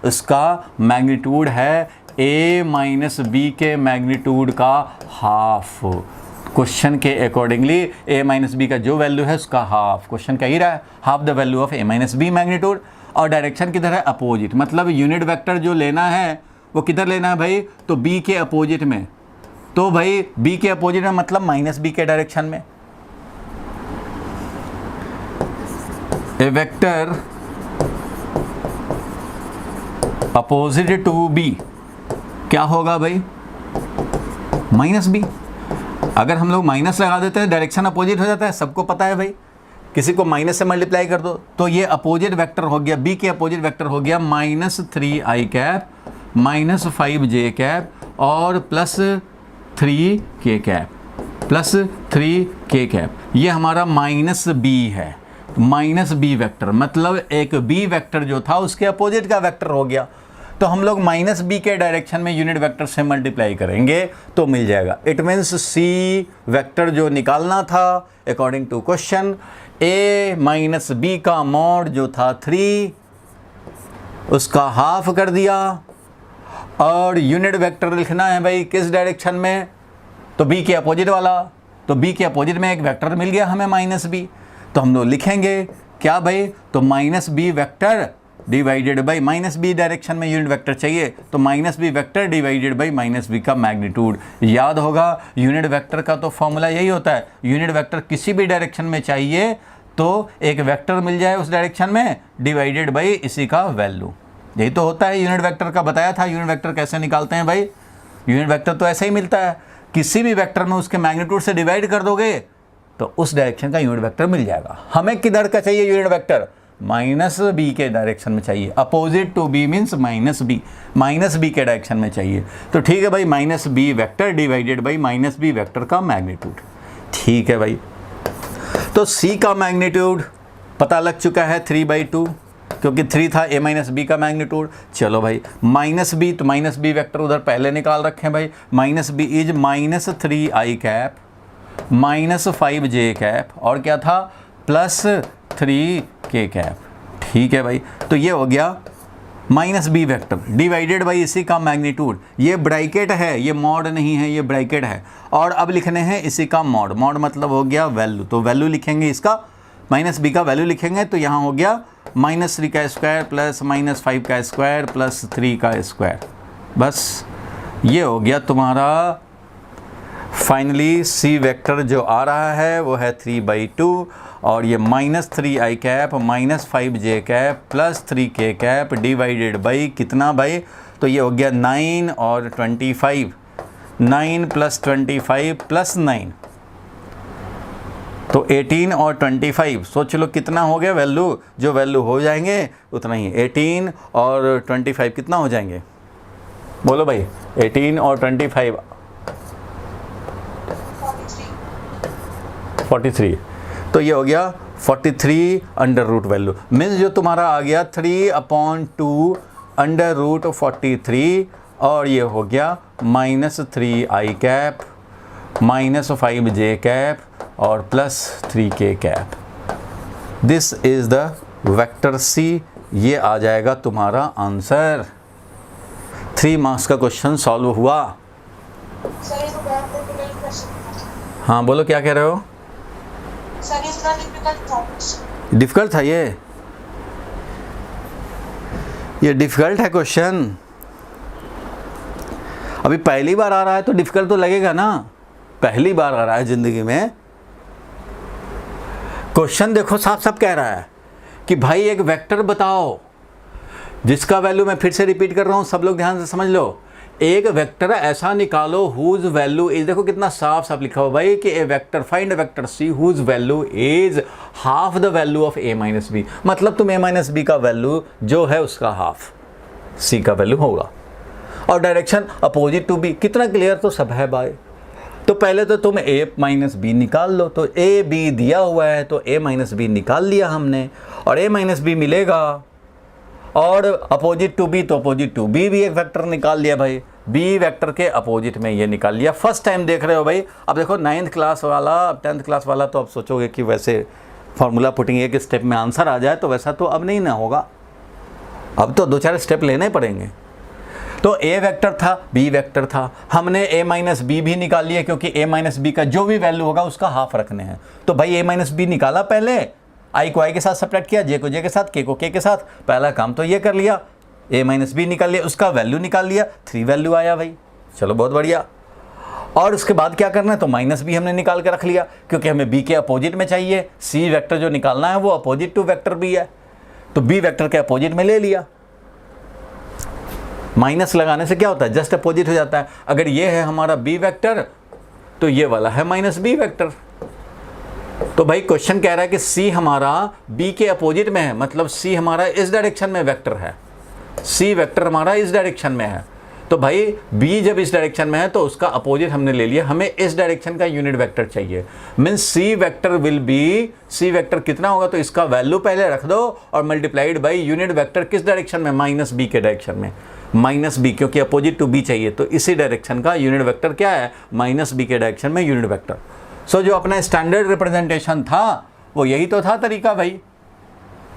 उसका मैग्नीट्यूड है a माइनस बी के मैग्नीट्यूड का हाफ। क्वेश्चन के अकॉर्डिंगली a माइनस बी का जो वैल्यू है उसका हाफ। क्वेश्चन क्या ही रहा है, half the value of a minus B magnitude. और डायरेक्शन किधर है, अपोजिट, मतलब यूनिट वेक्टर जो लेना है वो किधर लेना है भाई, तो b के अपोजिट में। तो भाई b के अपोजिट में मतलब माइनस बी के डायरेक्शन में। ए वेक्टर अपोजिट टू b क्या होगा भाई, माइनस बी। अगर हम लोग माइनस लगा देते हैं डायरेक्शन अपोजिट हो जाता है, सबको पता है भाई। किसी को माइनस से मल्टीप्लाई कर दो तो ये अपोजिट वेक्टर हो गया, बी के अपोजिट वेक्टर हो गया -3i कैप -5j कैप और +3k कैप +3k कैप। ये हमारा -b है, -b वेक्टर मतलब एक b वेक्टर जो था उसके अपोजिट का वेक्टर हो गया। तो हम लोग -b के डायरेक्शन में यूनिट वेक्टर से मल्टीप्लाई करेंगे तो मिल जाएगा। इट मीन्स c वेक्टर जो निकालना था according to question, a minus b का मॉड जो था 3 उसका हाफ कर दिया। और यूनिट वेक्टर लिखना है भाई किस डायरेक्शन में, तो b के अपोजिट वाला। तो b के अपोजिट में एक वेक्टर मिल गया हमें -b, तो हम लोग लिखेंगे क्या भाई, तो -b vector divided by -b direction में यूनिट वेक्टर चाहिए तो -b vector divided by -b का मैग्नीट्यूड। याद होगा यूनिट वेक्टर का तो फॉर्मूला यही होता है, यूनिट वेक्टर किसी भी डायरेक्शन में चाहिए तो एक वेक्टर मिल जाए उस डायरेक्शन में डिवाइडेड बाई इसी का वैल्यू। यही तो होता है यूनिट वेक्टर का। बताया था यूनिट वेक्टर कैसे निकालते हैं भाई, यूनिट वेक्टर तो ऐसे ही मिलता है, किसी भी वेक्टर में उसके मैग्नीट्यूड से डिवाइड कर दोगे तो उस डायरेक्शन का यूनिट वेक्टर मिल जाएगा। हमें किधर का चाहिए यूनिट वेक्टर, -b के डायरेक्शन में चाहिए। Opposite to b means -b के डायरेक्शन में चाहिए। तो ठीक है भाई, -b vector divided by -b vector का मैग्नीट्यूड। ठीक है भाई, तो c का मैग्नीट्यूड पता लग चुका है 3/2 क्योंकि 3 था a माइनस बी का मैग्नीट्यूड। चलो भाई -b, तो -b वेक्टर उधर पहले निकाल रखे हैं भाई। -b is -3i cap -5j cap और क्या था +3k कैप। ठीक है भाई, तो ये हो गया -b वेक्टर डिवाइडेड बाई इसी का मैग्नीट्यूड। ये ब्रैकेट है, ये मॉड नहीं है, ये ब्रैकेट है। और अब लिखने हैं इसी का मॉड, मॉड मतलब हो गया वैल्यू। तो वैल्यू लिखेंगे इसका, -b का वैल्यू लिखेंगे तो यहाँ हो गया -3 का स्क्वायर प्लस -5 का स्क्वायर प्लस 3 का स्क्वायर। बस ये हो गया तुम्हारा फाइनली c वेक्टर जो आ रहा है वो है 3/2 और ये -3i cap -5j cap +3k cap divided by कितना भाई, तो ये हो गया 9 और 25, 9 + 25 + 9 तो 18 और 25। सोच लो कितना हो गया वैल्यू, जो वैल्यू हो जाएंगे उतना ही। 18 और 25 कितना हो जाएंगे, बोलो भाई 18 और 25 43। तो ये हो गया 43 अंडर रूट वैल्यू मीन्स जो तुम्हारा आ गया 3/2 अंडर रूट 43 और ये हो गया -3i कैप -5j कैप और +3k cap. This is the vector c। ये आ जाएगा तुम्हारा आंसर। 3 मार्क्स का क्वेश्चन सॉल्व हुआ। हाँ बोलो क्या कह रहे हो। डिफिकल्ट था ये डिफिकल्ट है क्वेश्चन। अभी पहली बार आ रहा है तो डिफिकल्ट तो लगेगा ना, पहली बार आ रहा है जिंदगी में। क्वेश्चन देखो साफ साफ कह रहा है कि भाई एक वेक्टर बताओ जिसका वैल्यू, मैं फिर से रिपीट कर रहा हूं, सब लोग ध्यान से समझ लो। एक वेक्टर ऐसा निकालो हुज वैल्यू इज, देखो कितना साफ साफ लिखा हो भाई कि A vector, find a vector C whose value is half the value of a minus B. मतलब तुम a माइनस बी का वैल्यू जो है उसका हाफ c का वैल्यू होगा और डायरेक्शन अपोजिट टू b। कितना क्लियर तो सब है भाई। तो पहले तो तुम a माइनस बी निकाल लो, तो a b दिया हुआ है तो a माइनस बी निकाल लिया हमने और a माइनस बी मिलेगा। और अपोजिट टू बी, तो अपोजिट टू बी भी एक वेक्टर निकाल लिया भाई, बी वेक्टर के अपोजिट में ये निकाल लिया। फर्स्ट टाइम देख रहे हो भाई। अब देखो 9th क्लास वाला, 10th क्लास वाला तो अब सोचोगे कि वैसे फार्मूला पुटिंग एक स्टेप में आंसर आ जाए, तो वैसा तो अब नहीं ना होगा, अब तो 2-4 स्टेप लेने पड़ेंगे। तो ए वेक्टर था, बी वेक्टर था, हमने ए माइनस बी भी निकाल लिया क्योंकि ए माइनस बी का जो भी वैल्यू होगा उसका हाफ रखने हैं। तो भाई ए माइनस बी निकाला पहले, आई को आई के साथ सब्ट्रैक्ट किया, जे को जे के साथ, के को के के साथ, पहला काम तो ये कर लिया, ए माइनस बी निकाल लिया, उसका वैल्यू निकाल लिया, 3 वैल्यू आया भाई, चलो बहुत बढ़िया। और उसके बाद क्या करना है, तो माइनस बी हमने निकाल के रख लिया क्योंकि हमें बी के अपोजिट में चाहिए, सी वेक्टर जो निकालना है वो अपोजिट टू वेक्टर बी है, तो बी वेक्टर के अपोजिट में ले लिया। माइनस लगाने से क्या होता है, जस्ट अपोजिट हो जाता है। अगर ये है हमारा बी वेक्टर तो ये वाला है माइनस बी वेक्टर। तो भाई क्वेश्चन कह रहा है कि सी हमारा बी के अपोजिट में है, मतलब सी हमारा इस डायरेक्शन में वेक्टर है, सी वेक्टर हमारा इस डायरेक्शन में है। तो भाई बी जब इस डायरेक्शन में है तो उसका अपोजिट हमने ले लिया, हमें इस डायरेक्शन का यूनिट वेक्टर चाहिए। Means C vector will be, C vector कितना होगा, तो इसका वैल्यू पहले रख दो और मल्टीप्लाइड बाई यूनिट वेक्टर किस डायरेक्शन में, माइनस बी के डायरेक्शन में, माइनस बी क्योंकि अपोजिट टू बी चाहिए, तो इसी डायरेक्शन का यूनिट वेक्टर क्या है, माइनस बी के डायरेक्शन में यूनिट वेक्टर। सो जो अपना स्टैंडर्ड रिप्रेजेंटेशन था वो यही तो था तरीका भाई,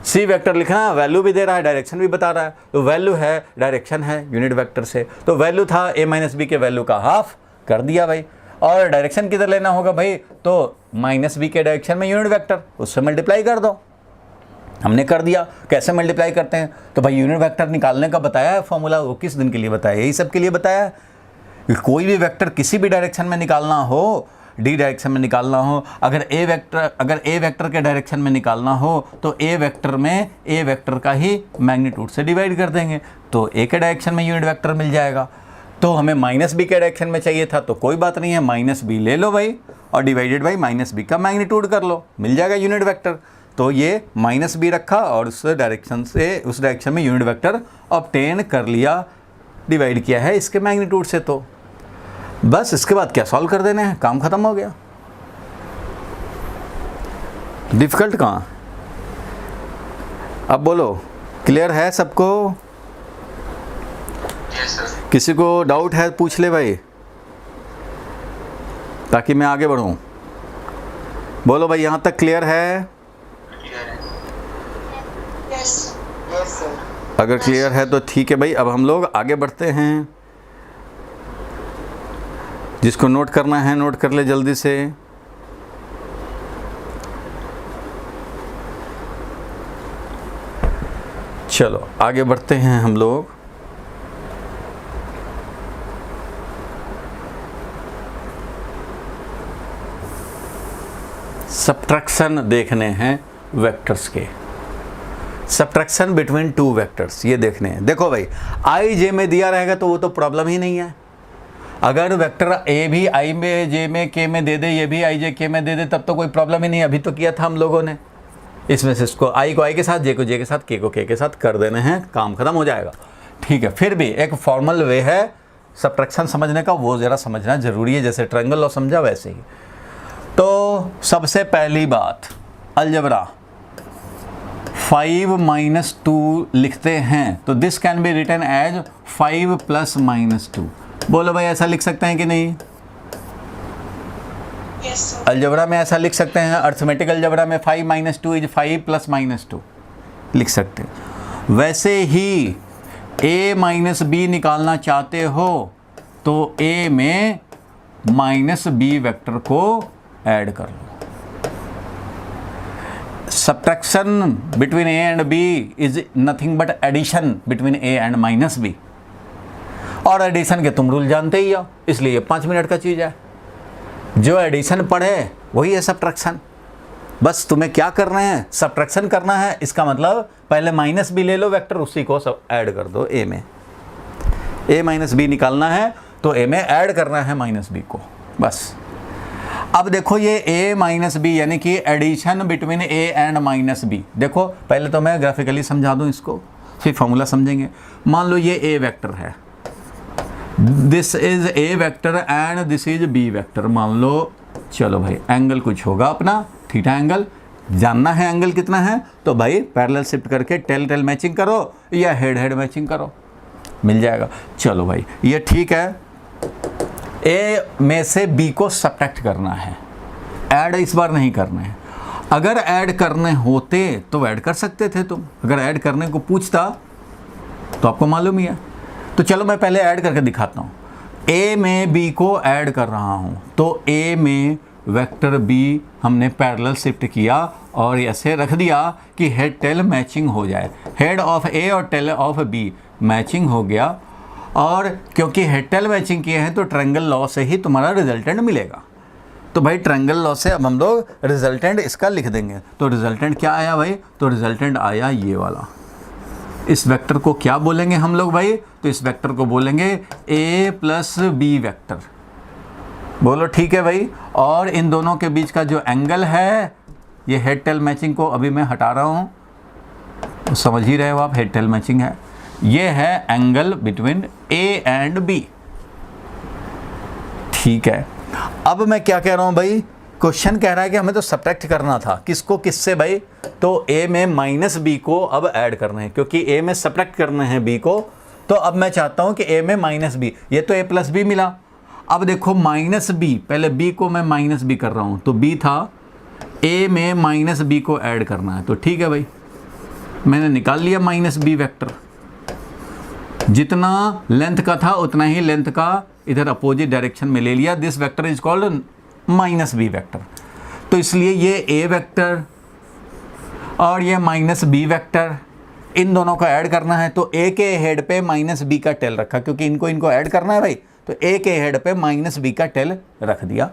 सी वेक्टर लिखना, वैल्यू भी दे रहा है, डायरेक्शन भी बता रहा है, तो वैल्यू है, डायरेक्शन है यूनिट वेक्टर से, तो वैल्यू था ए माइनस बी के वैल्यू का हाफ कर दिया भाई। और डायरेक्शन किधर लेना होगा भाई, तो माइनस बी के डायरेक्शन में यूनिट वेक्टर, उससे मल्टीप्लाई कर दो। हमने कर दिया। कैसे मल्टीप्लाई करते हैं, तो भाई यूनिट वेक्टर निकालने का बताया है फॉर्मूला, वो किस दिन के लिए बताया, यही सब के लिए बताया है। कोई भी वेक्टर किसी भी डायरेक्शन में निकालना हो, डी डायरेक्शन में निकालना हो, अगर ए वेक्टर के डायरेक्शन में निकालना हो तो ए वेक्टर में ए वेक्टर का ही मैग्नीट्यूड से डिवाइड कर देंगे, तो ए के डायरेक्शन में यूनिट वेक्टर मिल जाएगा। तो हमें माइनस बी के डायरेक्शन में चाहिए था, तो कोई बात नहीं है, माइनस बी ले लो भाई और डिवाइडेड बाई माइनस बी का मैग्नीट्यूड कर लो, मिल जाएगा यूनिट वेक्टर। तो ये माइनस बी रखा और उस डायरेक्शन में यूनिट वेक्टर ऑब्टेन कर लिया, डिवाइड किया है इसके मैग्नीट्यूड से, तो बस इसके बाद क्या सॉल्व कर देने हैं, काम खत्म हो गया। डिफिकल्ट कहाँ, अब बोलो क्लियर है सबको? Yes sir. किसी को डाउट है पूछ ले भाई, ताकि मैं आगे बढ़ूं। बोलो भाई यहाँ तक क्लियर है? क्लियर है। Yes sir. अगर क्लियर है तो ठीक है भाई, अब हम लोग आगे बढ़ते हैं। जिसको नोट करना है नोट कर ले जल्दी से। चलो आगे बढ़ते हैं हम लोग। सब्ट्रैक्शन देखने हैं वेक्टर्स के, सब्ट्रैक्शन बिटवीन टू वेक्टर्स ये देखने हैं। देखो भाई आई जे में दिया रहेगा तो वो तो प्रॉब्लम ही नहीं है। अगर वेक्टर ए भी आई में, जे में, के में दे दे, ये भी आई जे के में दे दे, तब तो कोई प्रॉब्लम ही नहीं। अभी तो किया था हम लोगों ने, इसमें से इसको आई को आई के साथ, जे को जे के साथ, के को के साथ कर देने हैं, काम खत्म हो जाएगा। ठीक है, फिर भी एक फॉर्मल वे है सब्ट्रैक्शन समझने का, वो ज़रा समझना ज़रूरी है, जैसे ट्रायंगल लॉ समझा वैसे ही। तो सबसे पहली बात, अलजबरा 5 माइनस 2 लिखते हैं तो this can be written as 5 plus minus 2। बोलो भाई ऐसा लिख सकते हैं कि नहीं? Yes sir. अलजबरा में ऐसा लिख सकते हैं, अर्थमेटिक अलजबरा में 5 माइनस 2 इज 5 प्लस माइनस 2 लिख सकते हैं। वैसे ही a माइनस बी निकालना चाहते हो तो a में माइनस बी वेक्टर को ऐड कर लो। Subtraction between a and b is nothing but addition between a and minus b, और एडिशन के तुम रूल जानते ही हो, इसलिए 5 मिनट का चीज़ है। जो एडिशन पढ़े वही है सब्ट्रैक्शन। बस तुम्हें क्या करना है, सब्ट्रैक्शन करना है। इसका मतलब पहले माइनस बी ले लो वेक्टर, उसी को सब ऐड कर दो ए में। ए माइनस बी निकालना है तो ए में ऐड करना है माइनस बी को, बस। अब देखो ये a माइनस बी यानी कि addition between a and minus B. देखो पहले तो मैं ग्राफिकली समझा दूं इसको, फिर फॉर्मूला समझेंगे। मान लो ये a वेक्टर है, this is a vector and this is b vector, मान लो। चलो भाई एंगल कुछ होगा अपना थीटा एंगल, जानना है एंगल कितना है, तो भाई पैरेलल शिफ्ट करके टेल मैचिंग करो या हेड मैचिंग करो, मिल जाएगा। चलो भाई ये ठीक है, ए में से बी को सब्ट्रैक्ट करना है, ऐड इस बार नहीं करना है। अगर ऐड करने होते तो ऐड कर सकते थे तुम, अगर ऐड करने को पूछता तो आपको मालूम ही है। तो तो चलो मैं पहले ऐड करके दिखाता हूँ। ए में बी को ऐड कर रहा हूँ, तो ए में वेक्टर बी हमने पैरेलल शिफ्ट किया और ऐसे रख दिया कि हेड टेल मैचिंग हो जाए। हेड ऑफ ए और टेल ऑफ बी मैचिंग हो गया, और क्योंकि हेड टेल मैचिंग किए हैं तो ट्रायंगल लॉ से ही तुम्हारा रिजल्टेंट मिलेगा। तो भाई ट्रायंगल लॉ से अब हम लोग रिजल्टेंट इसका लिख देंगे। तो रिजल्टेंट क्या आया भाई? तो रिजल्टेंट आया ये वाला। इस वेक्टर को क्या बोलेंगे हम लोग भाई? तो इस वेक्टर को बोलेंगे ए प्लस बी वेक्टर। बोलो ठीक है भाई। और इन दोनों के बीच का जो एंगल है, ये हेड टेल मैचिंग को अभी मैं हटा रहा हूँ, तो समझ ही रहे हो आप, हेड टेल मैचिंग है। ये है angle between A and B. ठीक है, अब मैं क्या कह रहा हूँ भाई? क्वेश्चन कह रहा है कि हमें तो सब्ट्रैक्ट करना था। किसको किससे भाई? तो ए में माइनस बी को अब ऐड करना है, क्योंकि ए में सब्ट्रैक्ट करना है बी को। तो अब मैं चाहता हूँ कि ए में माइनस बी, ये तो ए प्लस बी मिला। अब देखो माइनस बी, पहले बी को मैं माइनस बी कर रहा हूँ, तो बी था, ए में माइनस बी को ऐड करना है। तो ठीक है भाई, मैंने निकाल लिया माइनस बी वेक्टर। जितना लेंथ का था उतना ही लेंथ का इधर अपोजिट डायरेक्शन में ले लिया। This vector is called minus B vector. तो इसलिए ये ए वेक्टर और ये माइनस बी वेक्टर, इन दोनों को ऐड करना है। तो ए के हेड पे माइनस बी का टेल रखा, क्योंकि इनको ऐड करना है भाई। तो ए के हेड पे माइनस बी का टेल रख दिया।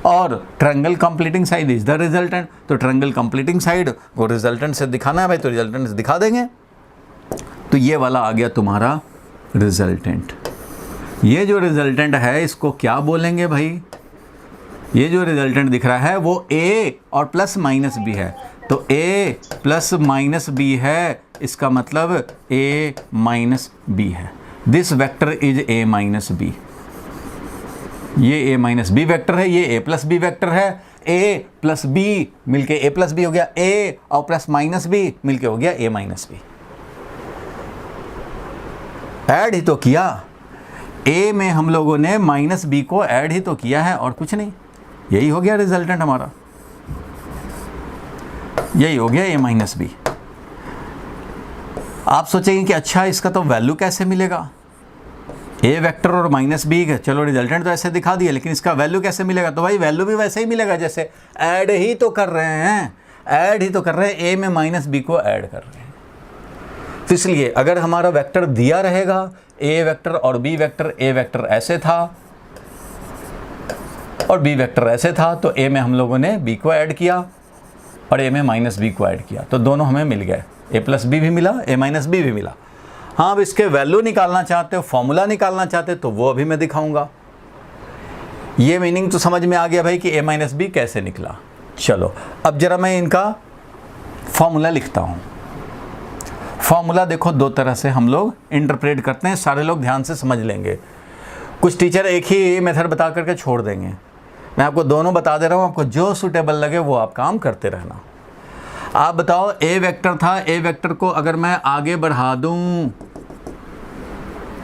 और triangle completing side is the resultant. तो ट्रायंगल कंप्लीटिंग साइड को रिजल्टेंट से दिखाना है भाई, तो रिजल्टेंट से दिखा देंगे। तो ये वाला आ गया तुम्हारा रिजल्टेंट। ये जो रिजल्टेंट है इसको क्या बोलेंगे भाई? ये जो रिजल्टेंट दिख रहा है वो ए और प्लस माइनस बी है। तो ए प्लस माइनस बी है, इसका मतलब ए माइनस बी है। This vector is A minus B. ये ए माइनस बी वेक्टर है, ये ए प्लस बी वेक्टर है। ए प्लस बी मिलके ए प्लस बी हो गया, ए और प्लस माइनस बी मिलके हो गया ए माइनस बी। ऐड ही तो किया, ए में हम लोगों ने माइनस बी को ऐड ही तो किया है और कुछ नहीं। यही हो गया रिजल्टेंट हमारा, यही हो गया ए माइनस बी। आप सोचेंगे कि अच्छा इसका तो वैल्यू कैसे मिलेगा? ए वेक्टर और माइनस बी, चलो रिजल्टेंट तो ऐसे दिखा दिया, लेकिन इसका वैल्यू कैसे मिलेगा? तो भाई वैल्यू भी वैसे ही मिलेगा जैसे ऐड ही तो कर रहे हैं, ऐड ही तो कर रहे हैं, ए में माइनस बी को ऐड कर रहे हैं। तो इसलिए अगर हमारा वेक्टर दिया रहेगा ए वेक्टर और बी वेक्टर, ए वेक्टर ऐसे था और बी वेक्टर ऐसे था, तो ए में हम लोगों ने बी को ऐड किया और ए में माइनस बी को ऐड किया, तो दोनों हमें मिल गए। ए प्लस बी भी मिला, ए माइनस बी भी मिला। हाँ, अब इसके वैल्यू निकालना चाहते हो, फॉर्मूला निकालना चाहते हो, तो वो अभी मैं दिखाऊंगा। ये मीनिंग तो समझ में आ गया भाई कि ए माइनस बी कैसे निकला। चलो अब जरा मैं इनका फॉर्मूला लिखता हूँ। फॉर्मूला देखो दो तरह से हम लोग इंटरप्रेट करते हैं, सारे लोग ध्यान से समझ लेंगे। कुछ टीचर एक ही मेथड बता करके छोड़ देंगे, मैं आपको दोनों बता दे रहा हूँ, आपको जो सूटेबल लगे वो आप काम करते रहना। आप बताओ, ए वेक्टर था, ए वेक्टर को अगर मैं आगे बढ़ा दूं,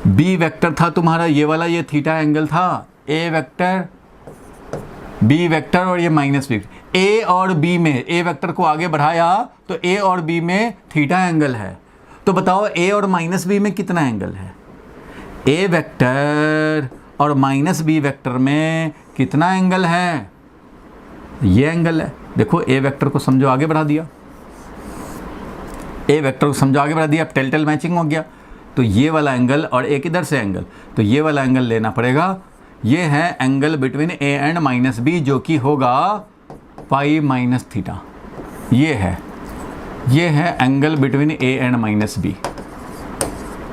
बी वेक्टर था तुम्हारा ये वाला, ये थीटा एंगल था, ए वेक्टर बी वेक्टर और ये माइनस बी। ए और बी में, ए वेक्टर को आगे बढ़ाया तो ए और बी में थीटा एंगल है। तो बताओ ए और माइनस बी में कितना एंगल है? ए वेक्टर और माइनस बी वेक्टर में कितना एंगल है? ये एंगल है। देखो ए वेक्टर को समझो आगे बढ़ा दिया, ए वेक्टर को समझो आगे बढ़ा दिया, अब टेल टेल मैचिंग हो गया। तो ये वाला एंगल और एक इधर से एंगल, तो ये वाला एंगल लेना पड़ेगा। ये है angle between A and minus B, जो कि होगा पाई माइनस थीटा। ये है angle between A and minus B,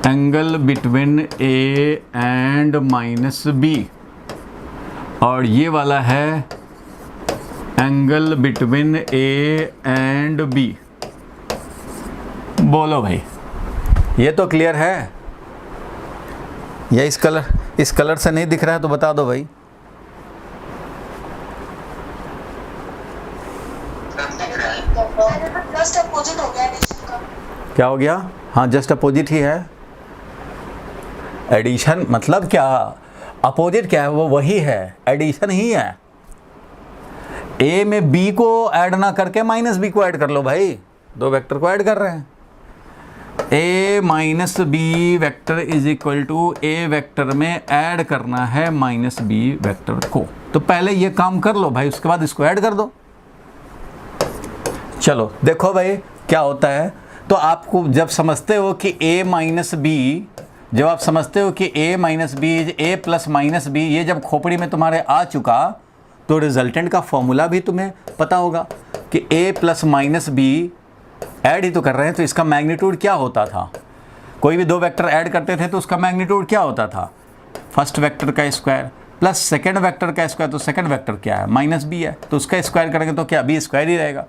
angle between A and minus B. और ये वाला है angle between A and B. बोलो भाई, ये तो क्लियर है? या इस कलर से नहीं दिख रहा है तो बता दो भाई। जस्ट अपोजिट हो गया एडिशन का। क्या हो गया? हाँ, जस्ट अपोजिट ही है। एडिशन मतलब क्या? अपोजिट क्या है? वो वही है, एडिशन ही है। ए में बी को ऐड ना करके माइनस बी को ऐड कर लो भाई, दो वेक्टर को ऐड कर रहे हैं। A minus B vector is equal to A vector में ऐड करना है माइनस बी वेक्टर को। तो पहले ये काम कर लो भाई, उसके बाद इसको ऐड कर दो। चलो देखो भाई क्या होता है। तो आपको जब समझते हो कि a माइनस बी, जब आप समझते हो कि a minus B is a plus minus B, ये जब खोपड़ी में तुम्हारे आ चुका तो रिजल्टेंट का फॉर्मूला भी तुम्हें पता होगा कि a plus minus B add ही तो कर रहे हैं, तो इसका मैग्नीट्यूड क्या होता था। कोई भी दो वेक्टर ऐड करते थे तो उसका मैग्नीट्यूड क्या होता था, फर्स्ट वेक्टर का स्क्वायर प्लस सेकेंड वेक्टर का स्क्वायर। तो सेकेंड वेक्टर क्या है, माइनस बी है, तो उसका स्क्वायर करेंगे तो क्या बी स्क्वायर ही रहेगा,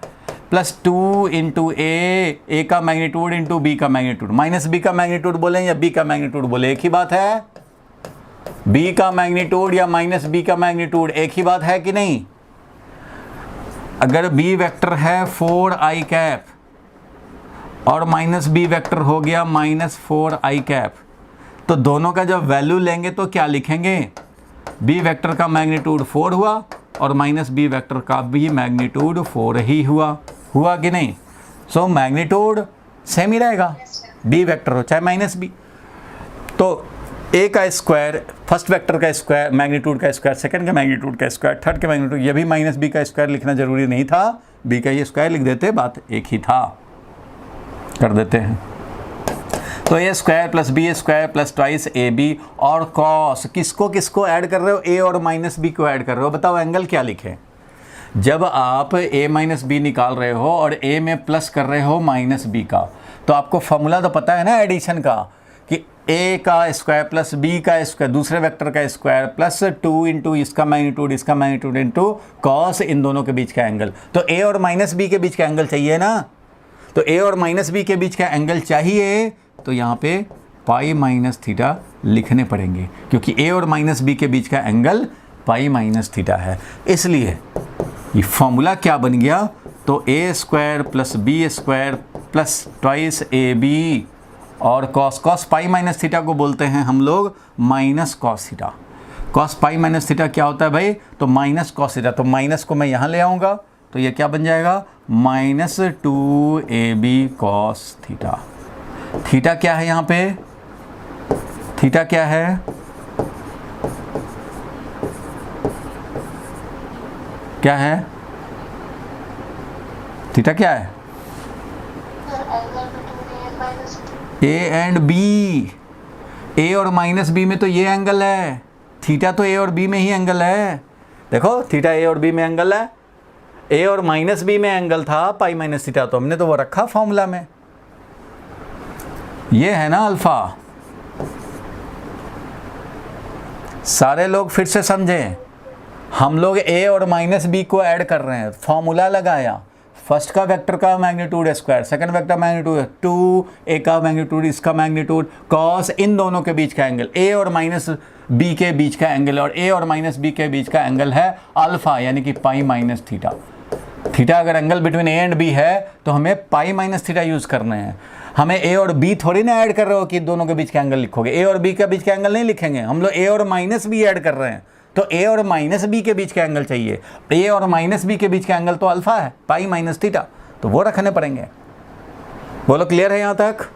प्लस 2 इंटू ए का मैग्नीट्यूड इंटू बी का मैग्नीट्यूड। माइनस बी का मैग्नीट्यूड बोले या बी का मैग्नीट्यूड बोले, एक ही बात है। बी का मैग्नीट्यूड या माइनस बी का मैग्नीट्यूड एक ही बात है कि नहीं। अगर बी वेक्टर है 4i कैप और माइनस बी वेक्टर हो गया माइनस 4i कैप, तो दोनों का जब वैल्यू लेंगे तो क्या लिखेंगे, बी वेक्टर का मैग्नीट्यूड 4 हुआ और माइनस बी वेक्टर का भी मैग्नीट्यूड 4 ही हुआ कि नहीं। सो मैग्नीट्यूड सेम ही रहेगा, बी वेक्टर हो चाहे माइनस बी। तो ए का स्क्वायर, फर्स्ट वेक्टर का स्क्वायर मैग्नीट्यूड का स्क्वायर, सेकंड का मैग्नीट्यूड का स्क्वायर, थर्ड का मैग्नीट्यूड, ये भी माइनस बी का स्क्वायर लिखना जरूरी नहीं था, बी का ये स्क्वायर लिख देते, बात एक ही था, कर देते हैं। तो A square plus B square plus twice A B और कॉस, किसको किसको ऐड कर रहे हो, ए और माइनस बी को ऐड कर रहे हो। बताओ एंगल क्या लिखें। जब आप a माइनस बी निकाल रहे हो और a में प्लस कर रहे हो माइनस बी का, तो आपको फॉर्मूला तो पता है ना एडिशन का, कि a का स्क्वायर प्लस b का स्क्वायर, दूसरे वेक्टर का स्क्वायर प्लस 2 इंटू इसका मैग्नीट्यूड इंटू कॉस, इन दोनों के बीच का एंगल। तो a और माइनस बी के बीच का एंगल चाहिए ना, तो a और माइनस बी के बीच का एंगल चाहिए, तो यहाँ पे पाई माइनस थीटा लिखने पड़ेंगे, क्योंकि a और माइनस बी के बीच का एंगल पाई माइनस थीटा है। इसलिए ये फॉर्मूला क्या बन गया, तो A square plus B square plus twice A B और कॉस पाई माइनस थीटा को बोलते हैं हम लोग minus cos theta. Cos pi minus theta क्या होता है भाई, तो माइनस कॉस थीटा। तो माइनस को मैं यहाँ ले आऊँगा तो ये क्या बन जाएगा, minus 2ab cos theta. Theta क्या है यहाँ पे, थीटा क्या है, क्या है थीटा, क्या है ए एंड बी। ए और माइनस बी में तो ये एंगल है, थीटा तो ए और बी में ही एंगल है। देखो थीटा ए और बी में एंगल है, ए और माइनस बी में एंगल था पाई माइनस थीटा, तो हमने तो वो रखा फॉर्मूला में, ये है ना अल्फा। सारे लोग फिर से समझें, हम लोग a और माइनस बी को ऐड कर रहे हैं, फॉर्मूला लगाया, फर्स्ट का वेक्टर का magnitude square, second vector magnitude 2, ए का मैग्नीट्यूड इसका मैग्नीट्यूड कॉस, इन दोनों के बीच का एंगल, a और माइनस बी के बीच का एंगल, और a और माइनस बी के बीच का एंगल है अल्फा, यानी कि पाई माइनस थीटा। थीटा अगर angle between a and b है तो हमें पाई माइनस थीटा यूज़ करने हैं। हमें a और b थोड़ी ना ऐड कर रहे हो कि दोनों के बीच का एंगल लिखोगे, a और b के बीच का एंगल नहीं लिखेंगे, हम लोग a और माइनस b ऐड कर रहे हैं, तो a और माइनस b के बीच का एंगल चाहिए। a और माइनस b के बीच का एंगल तो अल्फा है, पाई माइनस थीटा, तो वो रखने पड़ेंगे। बोलो क्लियर है यहाँ तक?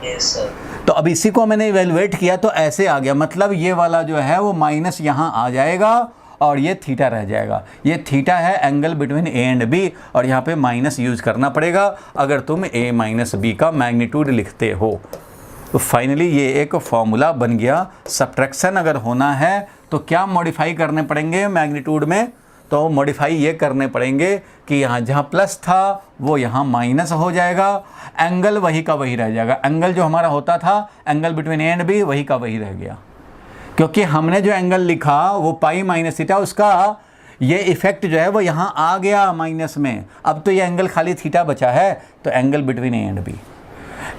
Yes sir. तो अब इसी को मैंने इवेलुएट किया तो ऐसे आ गया, मतलब ये वाला जो है वो माइनस यहाँ आ जाएगा और ये थीटा रह जाएगा। ये थीटा है angle between A and B, और यहाँ पे माइनस यूज करना पड़ेगा अगर तुम a माइनस बी का मैग्नीट्यूड लिखते हो। तो फाइनली ये एक फॉर्मूला बन गया। सब्ट्रैक्शन अगर होना है तो क्या मॉडिफाई करने पड़ेंगे मैग्नीट्यूड में, तो मॉडिफाई ये करने पड़ेंगे कि यहाँ जहाँ प्लस था वो यहाँ माइनस हो जाएगा, एंगल वही का वही रह जाएगा। एंगल जो हमारा होता था angle between A and B, वही का वही रह गया, क्योंकि हमने जो एंगल लिखा वो पाई माइनस थीटा, उसका ये इफेक्ट जो है वो यहाँ आ गया माइनस में। अब तो ये एंगल खाली थीटा बचा है, तो angle between A and B.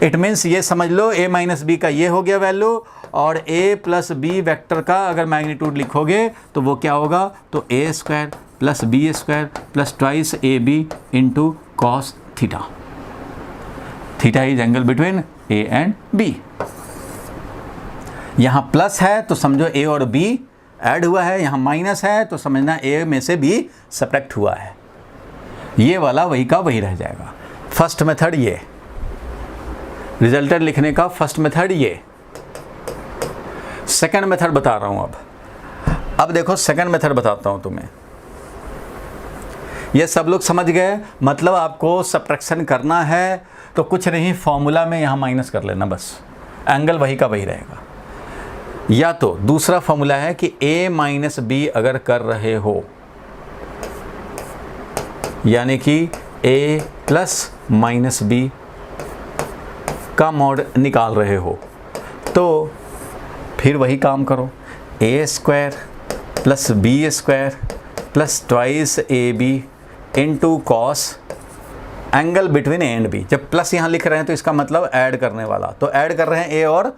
It means ये समझ लो a माइनस बी का ये हो गया वैल्यू, और a प्लस बी वेक्टर का अगर मैग्नीट्यूड लिखोगे तो वो क्या होगा, तो a square plus B square plus twice A B into cos theta. Theta is angle between a and b। यहाँ प्लस है तो समझो a और b ऐड हुआ है, यहाँ माइनस है तो समझना a में से b सब्ट्रैक्ट हुआ है। ये वाला वही का वही रह जाएगा। फर्स्ट मेथड ये। रिजल्टेंट लिखने का फर्स्ट मेथड ये। सेकंड मेथड बता रहा हूँ अब देखो सेकंड मेथड बताता हूँ तुम्हें। ये सब लोग समझ गए, मतलब आपको सब्ट्रैक्शन करना है तो कुछ नहीं, फॉर्मूला में यहाँ माइनस कर लेना बस, एंगल वही का वही रहेगा। या तो दूसरा फॉर्मूला है कि a माइनस बी अगर कर रहे हो, यानी कि a प्लस माइनस बी का मॉड निकाल रहे हो, तो फिर वही काम करो, a square plus B square plus twice A B into cos angle between A and B. जब प्लस यहाँ लिख रहे हैं तो इसका मतलब ऐड करने वाला, तो ऐड कर रहे हैं ए और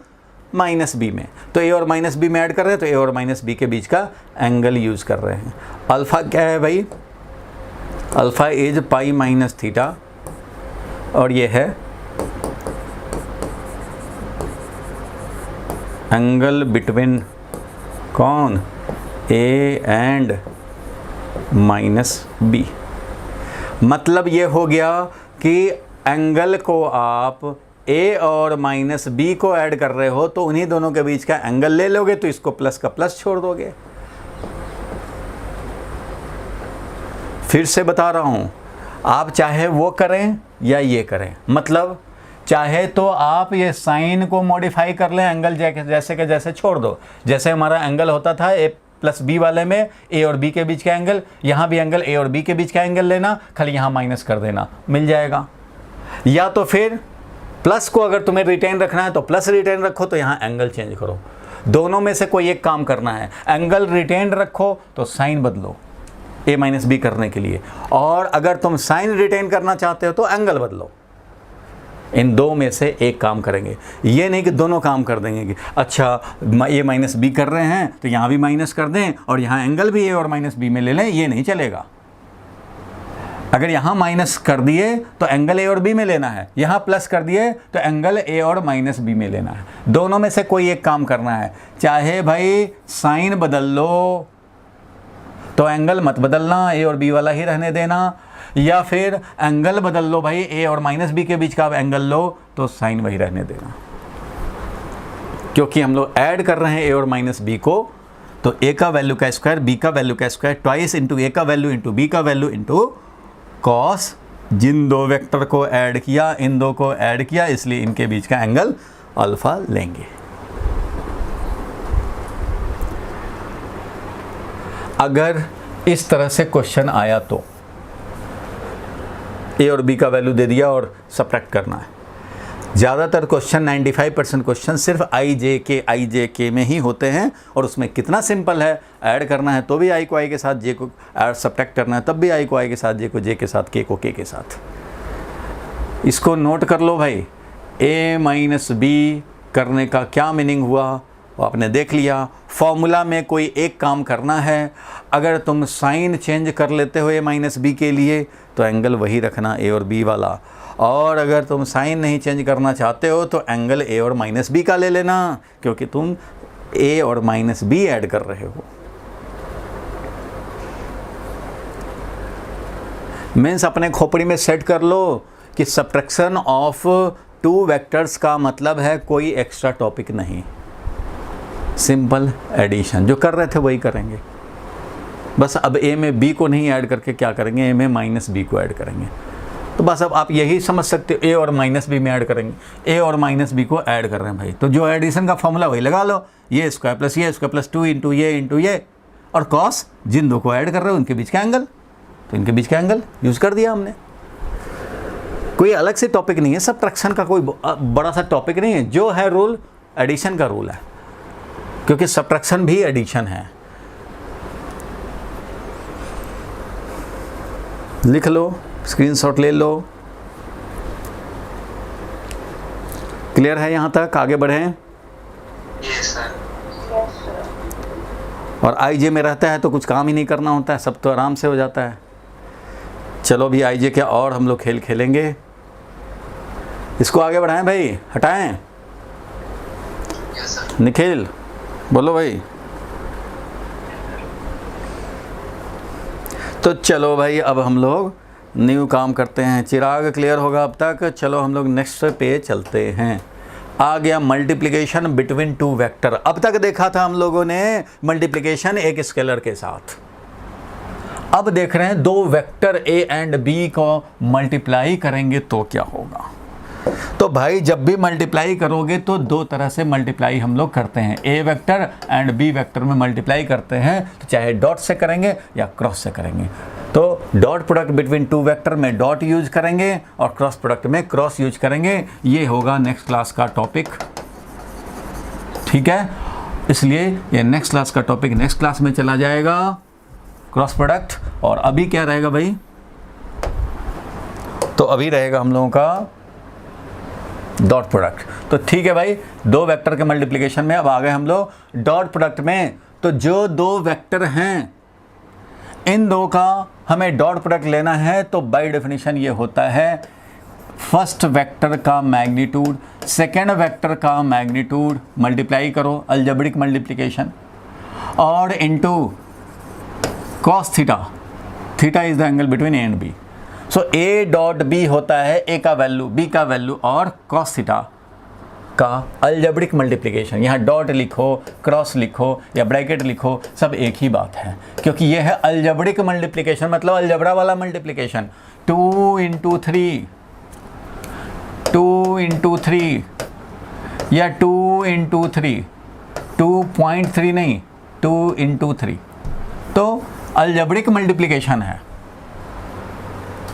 माइनस बी में, तो ए और माइनस बी में ऐड कर रहे हैं, तो ए और माइनस बी के बीच का एंगल यूज़ कर रहे हैं। अल्फ़ा क्या है भाई? Alpha is pi minus theta, और ये है एंगल बिटवीन कौन? A and minus B. मतलब ये हो गया कि एंगल को आप ए और माइनस बी को ऐड कर रहे हो तो उन्हीं दोनों के बीच का एंगल ले लोगे, तो इसको प्लस का प्लस छोड़ दोगे। फिर से बता रहा हूँ, आप चाहे वो करें या ये करें, मतलब चाहे तो आप ये साइन को मॉडिफाई कर लें, एंगल जैसे के जैसे छोड़ दो। जैसे हमारा एंगल होता था ए प्लस बी वाले में ए और बी के बीच का एंगल, यहाँ भी एंगल ए और बी के बीच का एंगल लेना, खाली यहाँ माइनस कर देना, मिल जाएगा। या तो फिर प्लस को अगर तुम्हें रिटेन रखना है तो प्लस रिटेन रखो, तो यहाँ एंगल चेंज करो। दोनों में से कोई एक काम करना है। एंगल रिटेन रखो तो साइन बदलो ए माइनस बी करने के लिए, और अगर तुम साइन रिटेन करना चाहते हो तो एंगल बदलो। इन दो में से एक काम करेंगे, ये नहीं कि दोनों काम कर देंगे कि अच्छा ए माइनस बी कर रहे हैं तो यहाँ भी माइनस कर दें और यहाँ एंगल भी ए और माइनस बी में ले लें, ये नहीं चलेगा। अगर यहाँ माइनस कर दिए तो एंगल ए और बी में लेना है, यहाँ प्लस कर दिए तो एंगल ए और माइनस बी में लेना है। दोनों में से कोई एक काम करना है। चाहे भाई साइन बदल लो तो एंगल मत बदलना, ए और बी वाला ही रहने देना, या फिर एंगल बदल लो भाई, ए और माइनस बी के बीच का एंगल लो तो साइन वही रहने देना। क्योंकि हम लोग ऐड कर रहे हैं ए और माइनस बी को, तो ए का वैल्यू का स्क्वायर बी का वैल्यू का स्क्वायर ट्वाइस इंटू ए का वैल्यू इंटू बी का वैल्यू इंटू कॉस, जिन दो वेक्टर को ऐड किया इन दो को ऐड किया, इसलिए इनके बीच का एंगल अल्फा लेंगे। अगर इस तरह से क्वेश्चन आया तो ए और बी का वैल्यू दे दिया और सब्ट्रैक्ट करना है। ज़्यादातर क्वेश्चन 95% क्वेश्चन सिर्फ आई जे के में ही होते हैं, और उसमें कितना सिंपल है, ऐड करना है तो भी आई को आई के साथ, जे को सब्ट्रैक्ट करना है तब भी आई को आई के साथ, जे को जे के साथ, के को के के साथ। इसको नोट कर लो भाई। ए माइनस बी करने का क्या मीनिंग हुआ वो आपने देख लिया। फॉर्मूला में कोई एक काम करना है। अगर तुम साइन चेंज कर लेते हो ए माइनस बी के लिए तो एंगल वही रखना ए और बी वाला, और अगर तुम साइन नहीं चेंज करना चाहते हो तो एंगल ए और माइनस बी का ले लेना, क्योंकि तुम ए और माइनस बी ऐड कर रहे हो। मीन्स अपने खोपड़ी में सेट कर लो कि सब्ट्रैक्शन ऑफ टू वेक्टर्स का मतलब है कोई एक्स्ट्रा टॉपिक नहीं, सिंपल एडिशन। जो कर रहे थे वही करेंगे, बस अब ए में बी को नहीं ऐड करके क्या करेंगे, ए में माइनस बी को ऐड करेंगे। तो बस अब आप यही समझ सकते हो, ए और माइनस बी में ऐड करेंगे, ए और माइनस बी को ऐड कर रहे हैं भाई, तो जो एडिशन का फॉर्मूला वही लगा लो, ये स्क्वायर प्लस 2 इंटू ये, और कॉस, जिन दो को ऐड कर रहे हो उनके बीच का एंगल, तो इनके बीच का एंगल यूज़ कर दिया हमने। कोई अलग से टॉपिक नहीं है, सब्ट्रैक्शन का कोई बड़ा सा टॉपिक नहीं है। जो है रूल एडिशन का रूल है, क्योंकि सब्ट्रैक्शन भी एडिशन है। लिख लो, स्क्रीनशॉट ले लो। क्लियर है यहाँ तक? आगे बढ़ें। Yes, sir. और आई जे में रहता है तो कुछ काम ही नहीं करना होता है, सब तो आराम से हो जाता है। चलो भी आई जे क्या और हम लोग खेल खेलेंगे। इसको आगे बढ़ाएं भाई, हटाएं। Yes, sir. निखिल बोलो भाई। तो चलो भाई, अब हम लोग न्यू काम करते हैं। चिराग क्लियर होगा अब तक? चलो हम लोग नेक्स्ट पे चलते हैं। आ गया मल्टीप्लिकेशन बिटवीन टू वेक्टर। अब तक देखा था हम लोगों ने मल्टीप्लिकेशन एक स्केलर के साथ। अब देख रहे हैं दो वेक्टर ए एंड बी को मल्टीप्लाई करेंगे तो क्या होगा। तो भाई जब भी मल्टीप्लाई करोगे तो दो तरह से मल्टीप्लाई हम लोग करते हैं। ए वेक्टर एंड बी वेक्टर में मल्टीप्लाई करते हैं तो चाहे डॉट से करेंगे या क्रॉस से करेंगे। तो dot product between two vector में डॉट यूज करेंगे और क्रॉस प्रोडक्ट में क्रॉस यूज करेंगे। ये होगा नेक्स्ट क्लास का टॉपिक, ठीक है। इसलिए ये नेक्स्ट क्लास का टॉपिक नेक्स्ट क्लास में चला जाएगा, क्रॉस प्रोडक्ट। और अभी क्या रहेगा भाई? तो अभी रहेगा हम लोगों का डॉट प्रोडक्ट। तो ठीक है भाई, दो वेक्टर के मल्टीप्लिकेशन में अब आ गए हम लोग डॉट प्रोडक्ट में। तो जो दो वेक्टर हैं इन दो का हमें डॉट प्रोडक्ट लेना है तो बाय डेफिनेशन ये होता है फर्स्ट वेक्टर का मैग्नीट्यूड सेकेंड वेक्टर का मैग्नीट्यूड मल्टीप्लाई करो, अलजेब्रिक मल्टीप्लिकेशन, और into cos theta. Theta is the angle between A and B. So A dot B होता है ए का वैल्यू, बी का वैल्यू और कॉस थीटा का अलजेब्रिक मल्टीप्लिकेशन। यहाँ डॉट लिखो, क्रॉस लिखो या ब्रैकेट लिखो, सब एक ही बात है, क्योंकि यह है अलजेब्रिक मल्टीप्लिकेशन, मतलब अलजबरा वाला मल्टीप्लिकेशन। 2 इंटू 3, 2 इंटू 3 या 2 इंटू 3, 2.3 नहीं, 2 इंटू 3। तो अलजेब्रिक मल्टीप्लिकेशन है।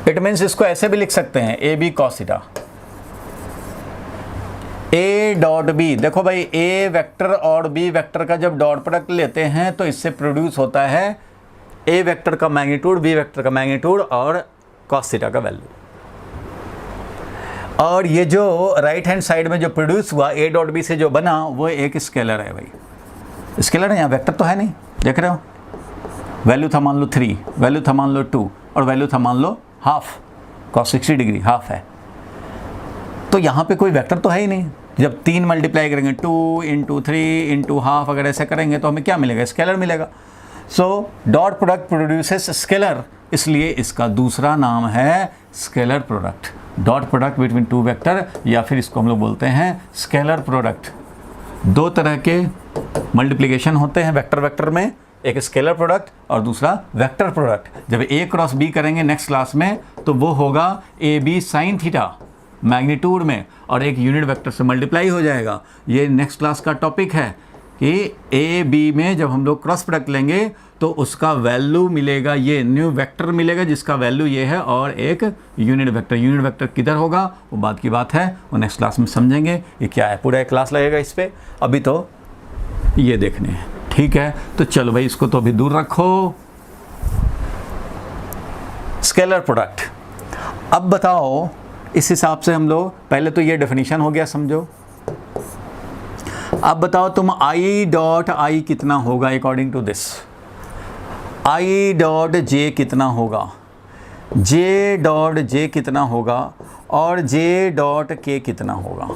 इट मीन्स इसको ऐसे भी लिख सकते हैं, A B cos theta. A dot B, देखो भाई ए वेक्टर और बी वेक्टर का जब डॉट प्रोडक्ट लेते हैं तो इससे प्रोड्यूस होता है ए वेक्टर का मैग्नीट्यूड, बी वेक्टर का मैग्नीट्यूड और कॉस थीटा का वैल्यू। और ये जो राइट हैंड साइड में जो प्रोड्यूस हुआ ए डॉट बी से जो बना वो एक स्केलर है भाई। स्केलर है, यहाँ वेक्टर तो है नहीं, देख रहे हो। वैल्यू था मान लो 3, वैल्यू था मान लो 2 और वैल्यू था मान लो हाफ, cos 60 डिग्री हाफ है। तो यहाँ पे कोई वेक्टर तो है ही नहीं। जब 3 मल्टीप्लाई करेंगे 2 इंटू 3 इंटू हाफ अगर ऐसे करेंगे तो हमें क्या मिलेगा? स्केलर मिलेगा। So dot product produces scalar, इसलिए इसका दूसरा नाम है scalar product. Dot product between two vector, या फिर इसको हम लोग बोलते हैं स्केलर प्रोडक्ट। दो तरह के मल्टीप्लिकेशन होते हैं वेक्टर वेक्टर में, एक स्केलर प्रोडक्ट और दूसरा वेक्टर प्रोडक्ट। जब ए क्रॉस बी करेंगे नेक्स्ट क्लास में तो वो होगा A B sine theta magnitude में, और एक यूनिट वेक्टर से मल्टीप्लाई हो जाएगा। ये नेक्स्ट क्लास का टॉपिक है कि ए बी में जब हम लोग क्रॉस प्रोडक्ट लेंगे तो उसका वैल्यू मिलेगा, ये न्यू वेक्टर मिलेगा जिसका वैल्यू ये है, और एक यूनिट वेक्टर। यूनिट वेक्टर किधर होगा वो बात की बात है, वो नेक्स्ट क्लास में समझेंगे। ये क्या है, पूरा एक क्लास लगेगा इस पर, अभी तो ये देखने हैं, ठीक है। तो चलो भाई इसको तो अभी दूर रखो। Scalar product. अब बताओ इस हिसाब से हम लोग, पहले तो ये डेफिनेशन हो गया समझो। अब बताओ तुम आई डॉट आई कितना होगा according to this. I dot J कितना होगा, जे डॉट जे कितना होगा, और जे डॉट के कितना होगा।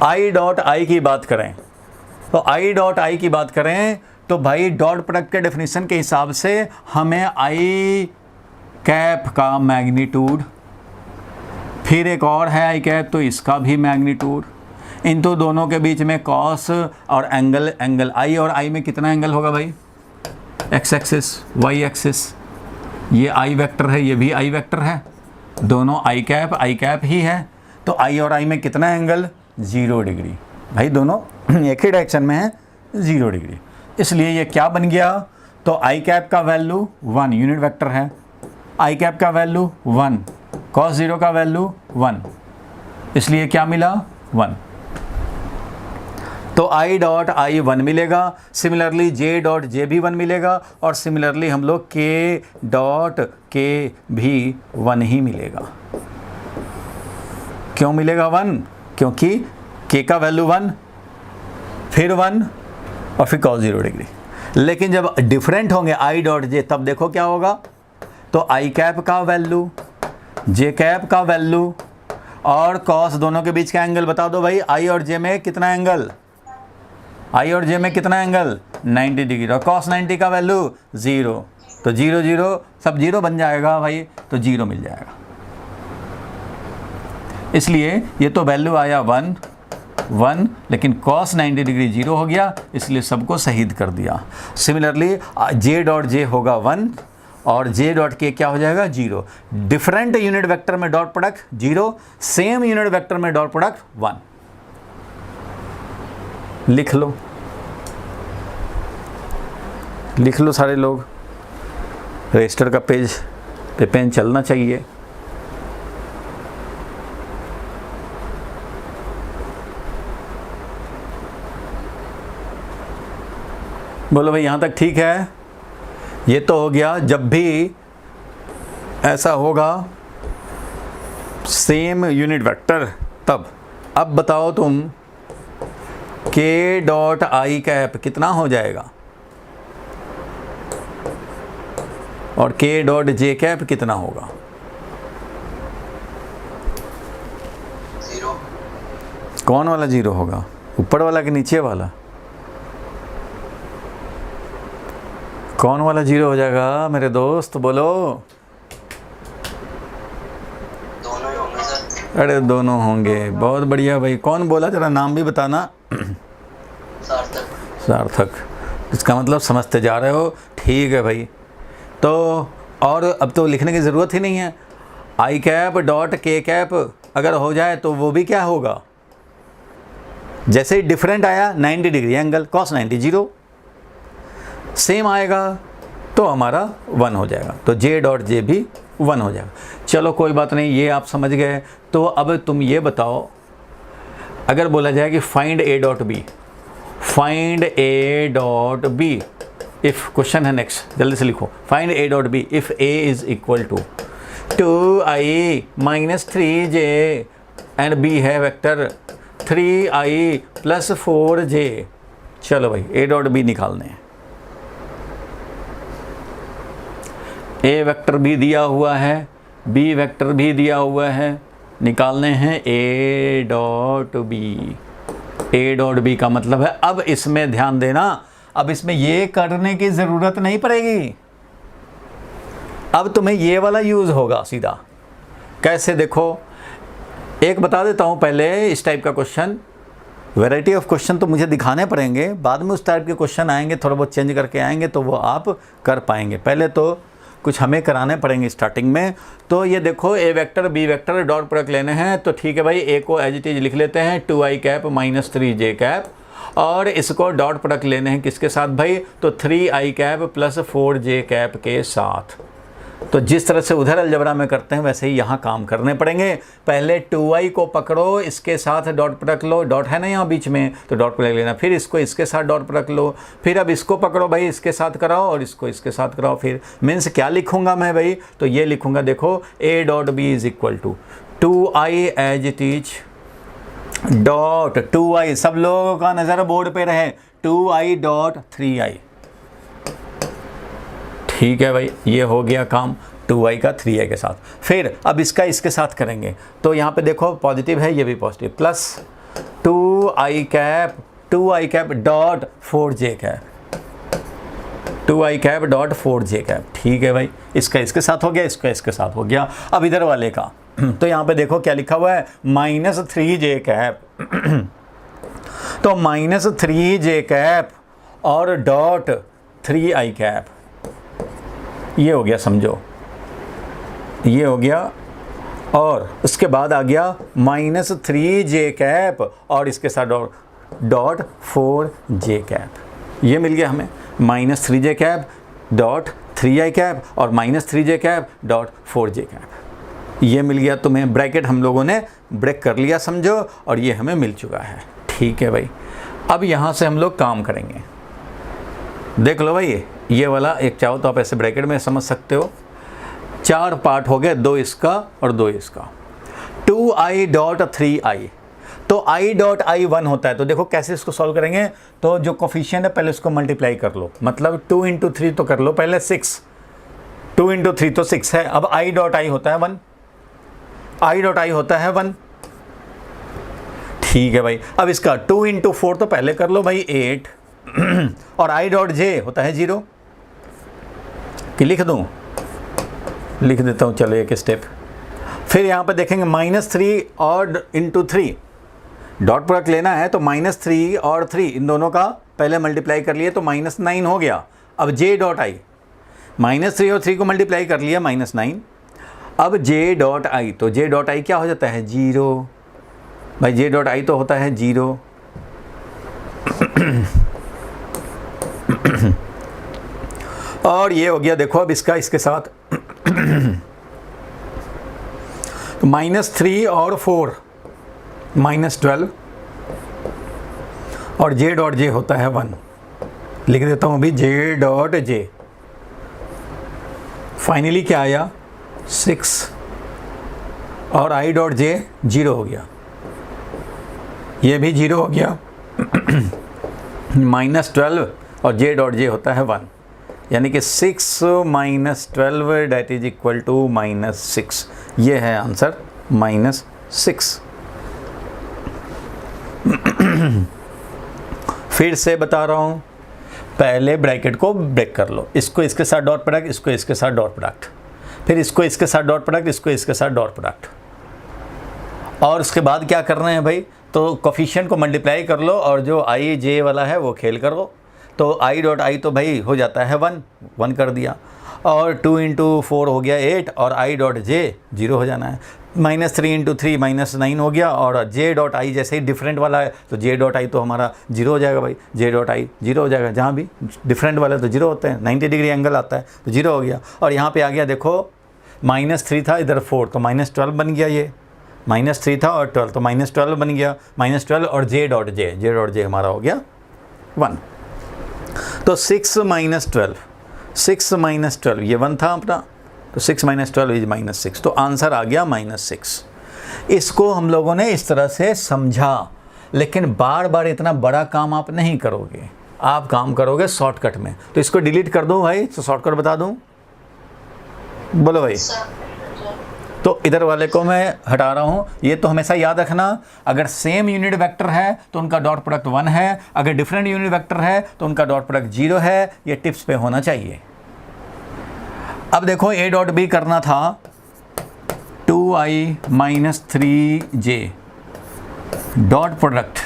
आई डॉट आई की बात करें तो आई डॉट आई की बात करें तो भाई डॉट प्रोडक्ट के डेफिनेशन के हिसाब से हमें आई कैप का मैग्नीट्यूड, फिर एक और है आई कैप तो इसका भी मैग्नीट्यूड, इन तो दोनों के बीच में कॉस और एंगल आई और आई में कितना एंगल होगा भाई? X axis Y axis. ये आई वेक्टर है, ये भी आई वेक्टर है, दोनों आई कैप ही है। तो आई और आई में कितना एंगल? 0 डिग्री। भाई दोनों एक ही डायरेक्शन में है, 0 डिग्री। इसलिए ये क्या बन गया? तो आई कैप का वैल्यू 1 यूनिट वेक्टर है, आई कैप का वैल्यू 1, कॉस 0 का वैल्यू 1, इसलिए क्या मिला? 1। तो आई डॉट आई 1 मिलेगा, सिमिलरली जे डॉट जे भी 1 मिलेगा, और सिमिलरली हम लोग के डॉट के भी 1 ही मिलेगा। क्यों मिलेगा 1? क्योंकि के का वैल्यू 1, फिर 1 और फिर cos 0 डिग्री। लेकिन जब डिफरेंट होंगे आई डॉट जे तब देखो क्या होगा? तो आई कैप का वैल्यू, जे कैप का वैल्यू और कॉस दोनों के बीच का एंगल बता दो भाई। आई और जे में कितना एंगल? आई और जे में कितना एंगल? 90 डिग्री, और cos 90 का वैल्यू 0। तो 0 0 सब 0 बन जाएगा भाई, तो 0 मिल जाएगा। इसलिए ये तो वैल्यू आया 1 1, लेकिन cos 90 डिग्री 0 हो गया, इसलिए सबको शहीद कर दिया। सिमिलरली j डॉट जे होगा 1 और j डॉट के क्या हो जाएगा 0। डिफरेंट यूनिट वेक्टर में dot product 0, same unit vector में डॉट प्रोडक्ट 1। लिख लो, लिख लो सारे लोग, रजिस्टर का पेज पे पेन चलना चाहिए। बोलो भाई यहाँ तक ठीक है। ये तो हो गया जब भी ऐसा होगा सेम यूनिट वेक्टर तब। अब बताओ तुम k डॉट आई कैप कितना हो जाएगा और k डॉट जे कैप कितना होगा? 0। कौन वाला 0 होगा, ऊपर वाला कि नीचे वाला? कौन वाला 0 हो जाएगा मेरे दोस्त, बोलो। दोनों ही होंगे सर। अरे दोनों होंगे, बहुत बढ़िया भाई। कौन बोला, जरा नाम भी बताना। सार्थक। सार्थक, इसका मतलब समझते जा रहे हो, ठीक है भाई। तो और अब तो लिखने की ज़रूरत ही नहीं है। आई कैप डॉट के कैप अगर हो जाए तो वो भी क्या होगा, जैसे ही डिफरेंट आया 90 डिग्री एंगल cos 90 0 सेम आएगा तो हमारा 1 हो जाएगा, तो j डॉट जे भी 1 हो जाएगा। चलो कोई बात नहीं, ये आप समझ गए। तो अब तुम ये बताओ, अगर बोला जाए कि find a dot B, find a dot B if, question है नेक्स्ट, जल्दी से लिखो। Find a dot B if a is equal to 2i minus 3j and b है वेक्टर 3i प्लस 4j। चलो भाई a डॉट बी निकालने हैं। ए vector भी दिया हुआ है, बी वेक्टर भी दिया हुआ है, निकालने हैं A dot B. A dot B का मतलब है, अब इसमें ध्यान देना, अब इसमें ये करने की ज़रूरत नहीं पड़ेगी, अब तुम्हें ये वाला यूज़ होगा सीधा। कैसे देखो, एक बता देता हूँ पहले, इस टाइप का क्वेश्चन, वैरायटी ऑफ क्वेश्चन तो मुझे दिखाने पड़ेंगे, बाद में उस टाइप के क्वेश्चन आएंगे, थोड़ा बहुत चेंज करके आएंगे तो वो आप कर पाएंगे। पहले तो कुछ हमें कराने पड़ेंगे स्टार्टिंग में। तो ये देखो, A vector B vector dot product लेने हैं, तो ठीक है भाई, ए को एज इट इज लिख लेते हैं 2i cap minus 3j cap, और इसको डॉट प्रोडक्ट लेने हैं किसके साथ भाई, तो 3i cap plus 4j cap के साथ। तो जिस तरह से उधर अलजबरा में करते हैं वैसे ही यहाँ काम करने पड़ेंगे। पहले 2i को पकड़ो, इसके साथ डॉट प्रोडक्ट लो, डॉट है ना यहाँ बीच में, तो डॉट प्रोडक्ट लेना, फिर इसको इसके साथ डॉट प्रोडक्ट लो, फिर अब इसको पकड़ो भाई, इसके साथ कराओ, और इसको इसके साथ कराओ। फिर मीन्स क्या लिखूंगा मैं भाई, तो ये लिखूंगा, देखो a dot B is equal to 2i as it is dot 2i, सब लोगों का नज़र बोर्ड पे रहे, 2i डॉट 3i। ठीक है भाई, ये हो गया काम 2i का 3i के साथ। फिर अब इसका इसके साथ करेंगे, तो यहाँ पे देखो पॉजिटिव है, ये भी positive, plus 2i cap dot 4j cap, 2i cap dot 4j cap. ठीक है भाई, इसका इसके साथ हो गया, इसका इसके साथ हो गया। अब इधर वाले का, तो यहाँ पे देखो क्या लिखा हुआ है, माइनस 3j कैप, तो माइनस 3j कैप और डॉट 3i कैप, ये हो गया, समझो ये हो गया। और उसके बाद आ गया माइनस 3j कैप और इसके साथ डॉट 4j कैप, ये मिल गया हमें, minus 3j cap dot 3i cap और minus 3j cap dot 4j cap, ये मिल गया तुम्हें। ब्रैकेट हम लोगों ने ब्रेक कर लिया, समझो, और ये हमें मिल चुका है। ठीक है भाई, अब यहाँ से हम लोग काम करेंगे। देख लो भाई, ये वाला एक चाहो तो आप ऐसे ब्रैकेट में समझ सकते हो, 4 पार्ट हो गए, 2 इसका और 2 इसका। 2i डॉट 3i, तो i डॉट i 1 होता है, तो देखो कैसे इसको सॉल्व करेंगे, तो जो कोफिशिएंट है पहले उसको मल्टीप्लाई कर लो, मतलब 2 इंटू 3 तो कर लो पहले 6, 2 इंटू 3 तो 6 है। अब i डॉट i होता है 1, i डॉट i होता है 1। ठीक है भाई, अब इसका 2 इंटू 4 तो पहले कर लो भाई 8, और i डॉट j होता है 0, कि लिख दूँ? लिख देता हूँ, चलो एक स्टेप। फिर यहाँ पे देखेंगे -3 और इंटू 3, डॉट प्रोडक्ट लेना है तो -3 और 3 इन दोनों का पहले मल्टीप्लाई कर लिए तो -9 हो गया। अब j डॉट आई, -3 और 3 को मल्टीप्लाई कर लिया -9, अब j डॉट आई, तो j डॉट आई क्या हो जाता है? 0। भाई j डॉट आई तो होता है 0। और ये हो गया, देखो अब इसका इसके साथ तो -3 और 4 -12 और j डॉट j होता है 1। लिख देता हूँ अभी j डॉट j। फाइनली क्या आया? 6 और i डॉट j 0 हो गया, ये भी 0 हो गया। -12 और j डॉट j होता है 1, यानी कि 6 - 12 डेट इज इक्वल टू -6। ये है आंसर -6। फिर से बता रहा हूँ, पहले ब्रैकेट को ब्रेक कर लो, इसको इसके साथ डॉट प्रोडक्ट, इसको इसके साथ डॉट प्रोडक्ट, फिर इसको इसके साथ डॉट प्रोडक्ट, इसको इसके साथ डॉट प्रोडक्ट, और उसके बाद क्या करना है भाई? तो कोफिशिएंट को मल्टीप्लाई कर लो और जो आई जे वाला है वो खेल करो। तो आई डॉट आई तो भाई हो जाता है 1 कर दिया, और 2 इंटू 4 हो गया 8, और आई डॉट जे 0 हो जाना है। -3 इंटू 3 -9 हो गया, और जे डॉट आई जैसे ही डिफरेंट वाला है तो जे डॉट आई तो हमारा 0 हो जाएगा भाई, जे डॉट आई 0 हो जाएगा। जहाँ भी डिफरेंट वाले तो 0 होते हैं, 90 डिग्री एंगल आता है तो 0 हो गया। और यहाँ पे आ गया देखो, -3 था, इधर 4 तो -12 बन गया। ये -3 था और 12 तो -12 बन गया, -12 और जे डॉट जे हमारा हो गया 1। तो 6 - 12 ये 1 था अपना, तो 6 - 12 इज -6, तो आंसर आ गया -6। इसको हम लोगों ने इस तरह से समझा, लेकिन बार बार इतना बड़ा काम आप नहीं करोगे, आप काम करोगे शॉर्टकट में। तो इसको डिलीट कर दूं भाई, तो शॉर्टकट बता दूं? बोलो भाई। तो इधर वाले को मैं हटा रहा हूँ। ये तो हमेशा याद रखना, अगर सेम यूनिट वेक्टर है तो उनका डॉट प्रोडक्ट 1 है, अगर डिफरेंट यूनिट वेक्टर है तो उनका डॉट प्रोडक्ट 0 है। ये टिप्स पे होना चाहिए। अब देखो a डॉट b करना था 2i - 3j dot product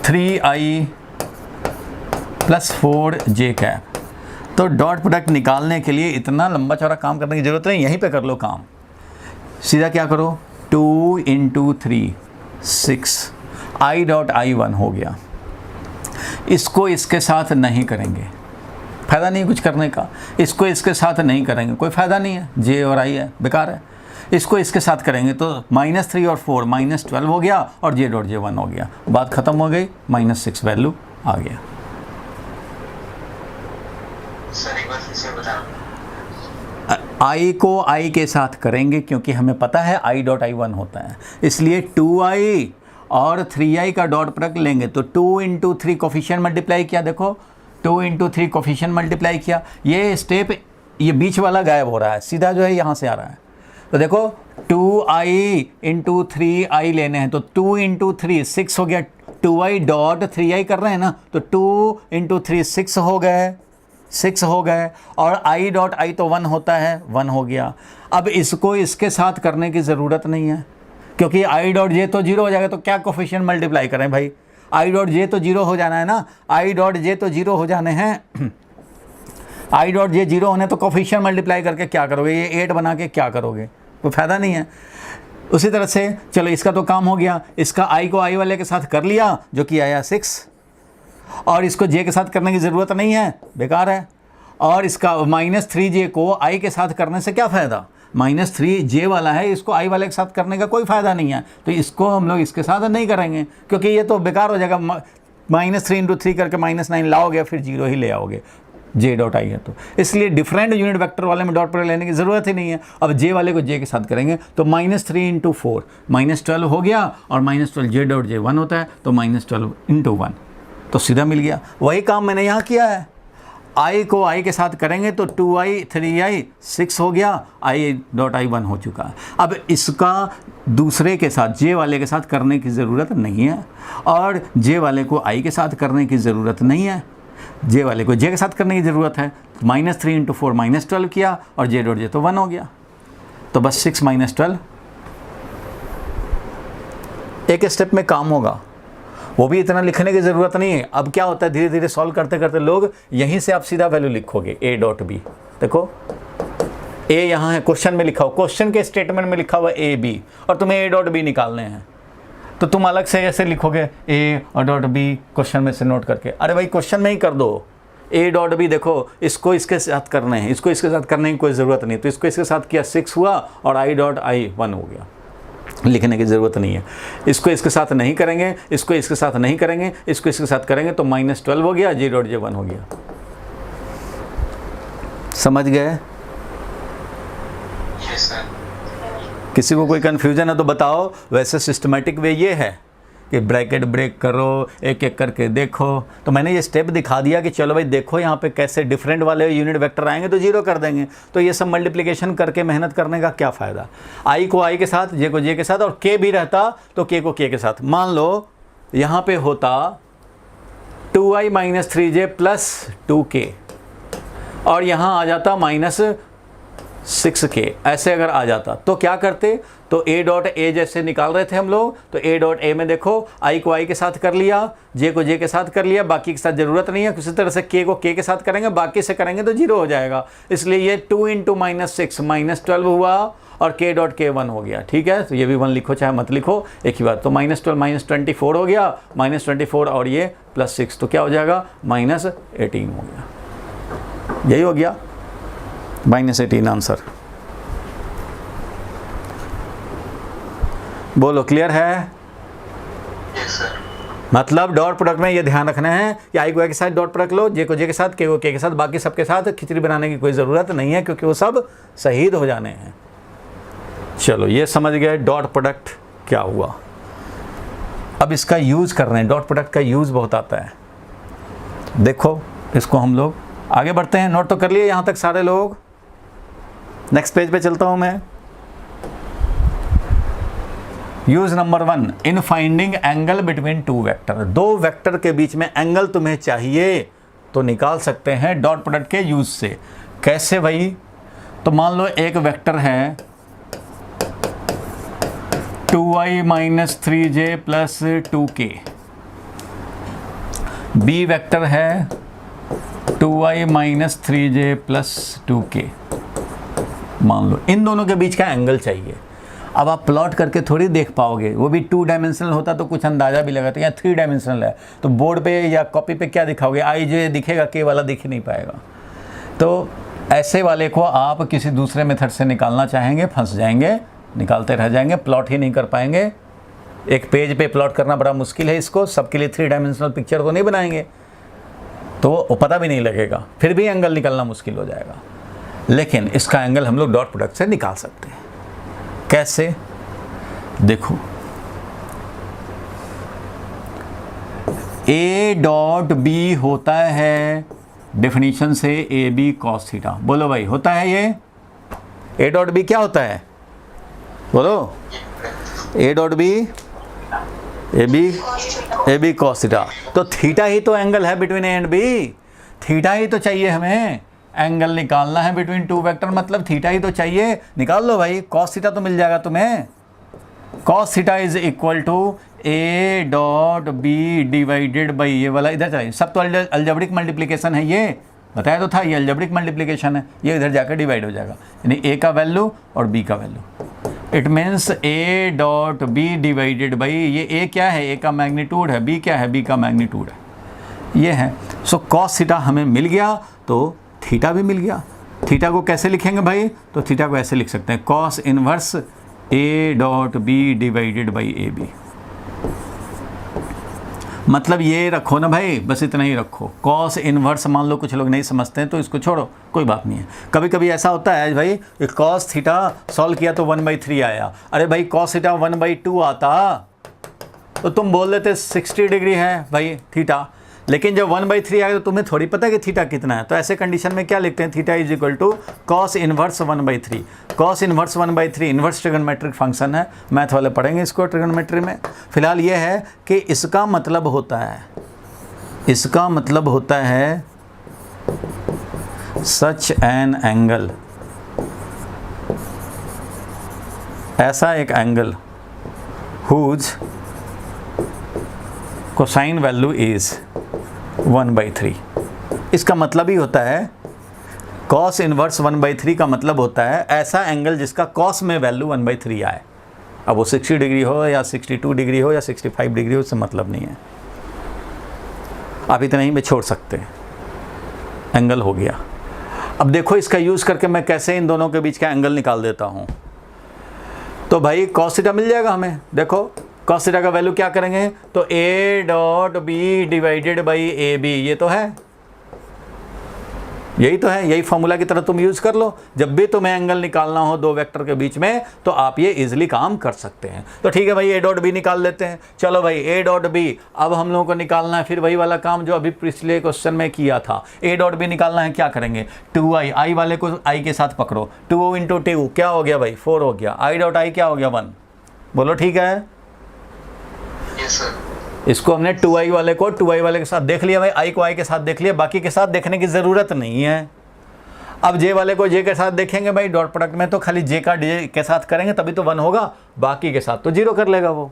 3i + 4j cap. तो डॉट प्रोडक्ट निकालने के लिए इतना लंबा चौड़ा काम करने की ज़रूरत नहीं, यहीं पे कर लो काम। सीधा क्या करो, 2 इंटू 3 6, i डॉट आई 1 हो गया। इसको इसके साथ नहीं करेंगे, फ़ायदा नहीं कुछ करने का। इसको इसके साथ नहीं करेंगे, कोई फ़ायदा नहीं है, j और i है, बेकार है। इसको इसके साथ करेंगे तो -3 और 4 -12 हो गया, और j डॉट j 1 हो गया, बात ख़त्म हो गई, -6 वैल्यू आ गया। सर एक बार फिर से बताओ। i को i के साथ करेंगे क्योंकि हमें पता है i डॉट आई 1 होता है, इसलिए 2i और 3i का डॉट प्रोडक्ट लेंगे। तो 2 इंटू 3 कोफिशिएंट मल्टीप्लाई किया, देखो 2 इंटू 3 कोफिशिएंट मल्टीप्लाई किया, ये स्टेप ये बीच वाला गायब हो रहा है, सीधा जो है यहाँ से आ रहा है। तो देखो 2i इंटू 3i लेने हैं, तो 2 इंटू 3 6 हो गया, 2i डॉट 3i कर रहे हैं ना, तो 2 इंटू 3 6 हो गए, 6 हो गए, और i डॉट आई तो 1 होता है, 1 हो गया। अब इसको इसके साथ करने की ज़रूरत नहीं है क्योंकि i डॉट जे तो 0 हो जाएगा, तो क्या कोफिशिएंट मल्टीप्लाई करें भाई, i डॉट जे तो 0 हो जाना है ना, i डॉट जे तो 0 हो जाने हैं। i डॉट जे 0 होने तो कोफिशिएंट मल्टीप्लाई करके क्या करोगे, ये 8 बना के क्या करोगे, कोई फ़ायदा नहीं है। उसी तरह से चलो इसका तो काम हो गया, इसका i को i वाले के साथ कर लिया जो कि आया 6, और इसको j के साथ करने की ज़रूरत नहीं है, बेकार है। और इसका -3j को i के साथ करने से क्या फ़ायदा, -3j वाला है, इसको i वाले के साथ करने का कोई फ़ायदा नहीं है, तो इसको हम लोग इसके साथ नहीं करेंगे क्योंकि ये तो बेकार हो जाएगा। -3 इंटू 3 करके -9 लाओगे, फिर 0 ही ले आओगे, j डॉट आई है। तो इसलिए डिफरेंट यूनिट वेक्टर वाले में डॉट प्रोडक्ट लेने की ज़रूरत ही नहीं है। अब j वाले को j के साथ करेंगे तो -3 इंटू 4 -12 हो गया, और -12 j डॉट j 1 होता है, तो -12 इंटू 1, तो सीधा मिल गया। वही काम मैंने यहाँ किया है, i को i के साथ करेंगे तो 2i 3i 6 हो गया, i डॉट आई 1 हो चुका है। अब इसका दूसरे के साथ j वाले के साथ करने की ज़रूरत नहीं है, और j वाले को i के साथ करने की ज़रूरत नहीं है। जे वाले को जे के साथ करने की ज़रूरत है, -3 × 4 -12 किया और जे डॉट जे तो 1 हो गया, तो बस 6 - 12 एक स्टेप में काम होगा। वो भी इतना लिखने की ज़रूरत नहीं है। अब क्या होता है, धीरे धीरे सॉल्व करते करते लोग यहीं से आप सीधा वैल्यू लिखोगे a डॉट बी। देखो a यहाँ है, क्वेश्चन में लिखा हो, क्वेश्चन के स्टेटमेंट में लिखा हुआ a b और तुम्हें a डॉट बी निकालने हैं, तो तुम अलग से ऐसे लिखोगे a और डॉट बी क्वेश्चन में से नोट करके। अरे भाई क्वेश्चन में ही कर दो, a डॉट बी देखो इसको इसके साथ करने हैं, इसको इसके साथ करने की कोई ज़रूरत नहीं, तो इसको इसके साथ किया 6 हुआ और i डॉट i 1 हो गया, लिखने की ज़रूरत नहीं है। इसको इसके साथ नहीं करेंगे, इसको इसके साथ नहीं करेंगे, इसको इसके साथ करेंगे तो -12 हो गया, जे डॉट जे 1 हो गया। समझ गए? Yes sir. किसी को कोई कन्फ्यूजन है तो बताओ। वैसे सिस्टमेटिक वे ये है कि ब्रैकेट ब्रेक करो, एक एक करके देखो। तो मैंने ये स्टेप दिखा दिया कि चलो भाई देखो यहाँ पे कैसे डिफरेंट वाले यूनिट वेक्टर आएंगे तो 0 कर देंगे। तो ये सब मल्टीप्लिकेशन करके मेहनत करने का क्या फ़ायदा। आई को आई के साथ, जे को जे के साथ और के भी रहता तो के को के के साथ। मान लो यहाँ पे होता 2i - 3j + 2k और यहाँ आ जाता -6k, ऐसे अगर आ जाता तो क्या करते, तो a डॉट a जैसे निकाल रहे थे हम लोग, तो a डॉट a में देखो i को i के साथ कर लिया, j को j के साथ कर लिया, बाकी के साथ ज़रूरत नहीं है। किसी तरह से k को k के साथ करेंगे, बाकी से करेंगे तो 0 हो जाएगा। इसलिए ये 2 × -6 -12 हुआ और k डॉट k 1 हो गया। ठीक है, तो ये भी 1 लिखो चाहे मत लिखो, एक ही बात। तो -12 -24 हो गया, -24 और ये +6 तो क्या हो जाएगा, -18 हो गया। यही हो गया -18 आंसर। बोलो क्लियर है? Yes sir. मतलब डॉट प्रोडक्ट में ये ध्यान रखना है कि आई को आई के साथ डॉट प्रोडक्ट लो, जे को जे के साथ, के को के साथ, बाकी सबके साथ खिचड़ी बनाने की कोई ज़रूरत नहीं है क्योंकि वो सब शहीद हो जाने हैं। चलो ये समझ गए डॉट प्रोडक्ट क्या हुआ। अब इसका यूज़ कर रहे हैं, डॉट प्रोडक्ट का यूज़ बहुत आता है। देखो इसको हम लोग आगे बढ़ते हैं। नोट तो कर लिए यहाँ तक सारे लोग? नेक्स्ट पेज पे चलता हूँ मैं। Use number 1 in finding angle between 2 vector. 2 vector के बीच में एंगल तुम्हें चाहिए तो निकाल सकते हैं डॉट प्रोडक्ट के यूज से। कैसे भाई? तो मान लो एक वेक्टर है 2i - 3j + 2k, B vector है 2i - 3j + 2k। मान लो इन दोनों के बीच का एंगल चाहिए। अब आप प्लॉट करके थोड़ी देख पाओगे, वो भी 2 डायमेंशनल होता तो कुछ अंदाज़ा भी लगाते। यहाँ 3 डायमेंशनल है तो बोर्ड पे या कॉपी पे क्या दिखाओगे, आई जे दिखेगा, के वाला दिख ही नहीं पाएगा। तो ऐसे वाले को आप किसी दूसरे मेथड से निकालना चाहेंगे, फंस जाएंगे, निकालते रह जाएंगे, प्लॉट ही नहीं कर पाएंगे। एक पेज पे प्लॉट करना बड़ा मुश्किल है, इसको सबके लिए 3 डायमेंशनल पिक्चर तो नहीं बनाएंगे, तो वो पता भी नहीं लगेगा, फिर भी एंगल निकालना मुश्किल हो जाएगा। लेकिन इसका एंगल हम लोग डॉट प्रोडक्ट से निकाल सकते हैं। कैसे? देखो a डॉट बी होता है डेफिनेशन से ए बी कॉस थीटा। बोलो भाई होता है ये a डॉट बी क्या होता है? बोलो a dot B A B cos theta. तो थीटा ही तो एंगल है between A and B, theta ही तो चाहिए हमें। एंगल निकालना है बिटवीन 2 वेक्टर, मतलब थीटा ही तो चाहिए। निकाल लो भाई, कॉस थीटा तो मिल जाएगा तुम्हें। Cos theta is equal to A dot B divided by ये वाला, इधर चाहिए सब तो अलजेब्रिक मल्टीप्लिकेशन है, ये बताया तो था, ये अलजेब्रिक मल्टीप्लिकेशन है, ये इधर जाकर डिवाइड हो जाएगा, यानी ए का वैल्यू और बी का value. It means A dot B divided by ये ए क्या है, ए का मैग्नीट्यूड है, बी क्या है, बी का मैग्नीट्यूड है, ये है। सो कॉस थीटा हमें मिल गया तो थीटा भी मिल गया। थीटा को कैसे लिखेंगे भाई? तो थीटा को ऐसे लिख सकते हैं, cos inverse A dot B divided by A B. मतलब ये रखो ना भाई, बस इतना ही रखो। कॉस इनवर्स मान लो कुछ लोग नहीं समझते हैं तो इसको छोड़ो, कोई बात नहीं है। कभी कभी ऐसा होता है भाई कॉस थीटा सॉल्व किया तो 1/3 आया। अरे भाई कॉस थीटा 1/2 आता तो तुम बोल देते 60 डिग्री है भाई थीटा, लेकिन जब 1/3 आएगा तो तुम्हें थोड़ी पता है कि थीटा कितना है। तो ऐसे कंडीशन में क्या लिखते हैं, theta is equal to cos inverse 1/3। Cos inverse 1/3 inverse trigonometric function है, मैथ वाले पढ़ेंगे इसको ट्रिगोनोमेट्री में। फिलहाल ये है कि इसका मतलब होता है, इसका मतलब होता है सच एन एंगल, ऐसा एक angle whose cosine value is 1/3। इसका मतलब ही होता है कॉस इनवर्स 1/3 का मतलब होता है ऐसा एंगल जिसका कॉस में वैल्यू 1/3 आए। अब वो 60 डिग्री हो या 62 डिग्री हो या 65 डिग्री हो, उससे मतलब नहीं है, आप इतना ही में छोड़ सकते हैं, एंगल हो गया। अब देखो इसका यूज़ करके मैं कैसे इन दोनों के बीच का एंगल निकाल देता हूँ। तो भाई कॉस थीटा मिल जाएगा हमें। देखो कॉस थीटा का वैल्यू क्या करेंगे, तो A dot B divided by A B, ये तो है, यही तो है, यही फॉर्मूला की तरह तुम यूज़ कर लो। जब भी तुम्हें एंगल निकालना हो दो वेक्टर के बीच में तो आप ये इजीली काम कर सकते हैं। तो ठीक है भाई, ए डॉट बी निकाल लेते हैं। चलो भाई ए डॉट बी, अब हम लोगों को निकालना है फिर वही वाला काम जो अभी पिछले क्वेश्चन में किया था। ए डॉट बी निकालना है, क्या करेंगे, 2i, आई वाले को आई के साथ पकड़ो, 2 इंटू 2 क्या हो गया भाई, 4 हो गया, आई डॉट आई क्या हो गया, 1। बोलो ठीक है। Yes sir. इसको हमने 2i वाले को 2i वाले के साथ देख लिया भाई, i को i के साथ देख लिया, बाकी के साथ देखने की ज़रूरत नहीं है। अब j वाले को j के साथ देखेंगे भाई, डॉट प्रोडक्ट में तो खाली j का j के साथ करेंगे तभी तो 1 होगा, बाकी के साथ तो 0 कर लेगा वो,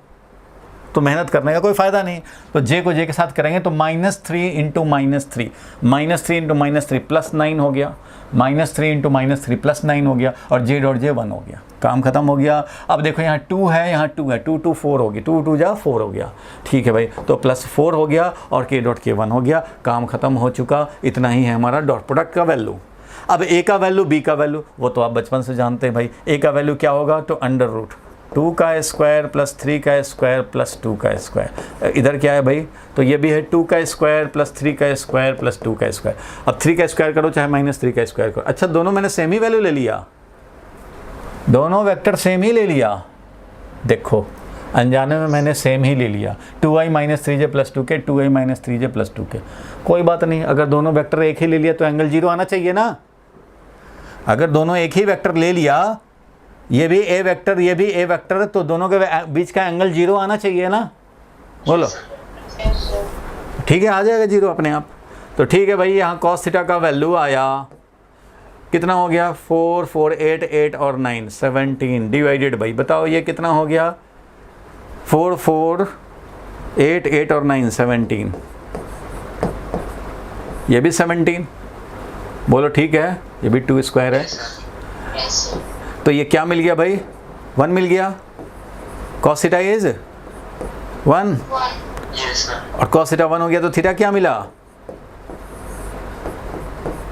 तो मेहनत करने का कोई फ़ायदा नहीं। तो j को j के साथ करेंगे तो -3 इंटू -3, -3 इंटू -3 +9 हो गया, -3 इंटू -3 +9 हो गया, और j डॉट j 1 हो गया, काम खत्म हो गया। अब देखो यहाँ 2 है, यहाँ 2 है, 2 2 4 होगी, 2 2 जा 4 हो गया, ठीक है भाई, तो +4 हो गया और k डॉट k 1 हो गया, काम खत्म हो चुका। इतना ही है हमारा डॉट प्रोडक्ट का वैल्यू। अब a का वैल्यू, b का वैल्यू, वो तो आप बचपन से जानते हैं भाई। a का वैल्यू क्या होगा, तो √2 का स्क्वायर प्लस 3 का स्क्वायर प्लस 2 का स्क्वायर। इधर क्या है भाई, तो ये भी है 2 का स्क्वायर प्लस 3 का स्क्वायर प्लस 2 का स्क्वायर। अब 3 का स्क्वायर करो चाहे -3 का स्क्वायर करो। अच्छा दोनों मैंने सेम ही वैल्यू ले लिया, दोनों वेक्टर सेम ही ले लिया, देखो अनजाने में मैंने सेम ही ले लिया, 2i - 3j + 2k, 2i - 3j + 2k। कोई बात नहीं, अगर दोनों वेक्टर एक ही ले लिया तो एंगल 0 आना चाहिए ना। अगर दोनों एक ही वेक्टर ले लिया, ये भी a वेक्टर ये भी a वेक्टर, तो दोनों के बीच का एंगल 0 आना चाहिए ना, बोलो ठीक है, आ जाएगा 0 अपने आप। तो ठीक है भाई, यहाँ cos थीटा का वैल्यू आया, कितना हो गया, 4 4 8 8 और 9 17 डिवाइडेड बाई, बताओ ये कितना हो गया, 4 4 8 8 और 9 17, ये भी 17, बोलो ठीक है, ये भी 2 स्क्वायर है। तो ये क्या मिल गया भाई, 1 मिल गया, cos थीटा इज 1, और cos थीटा 1 हो गया तो थीटा क्या मिला,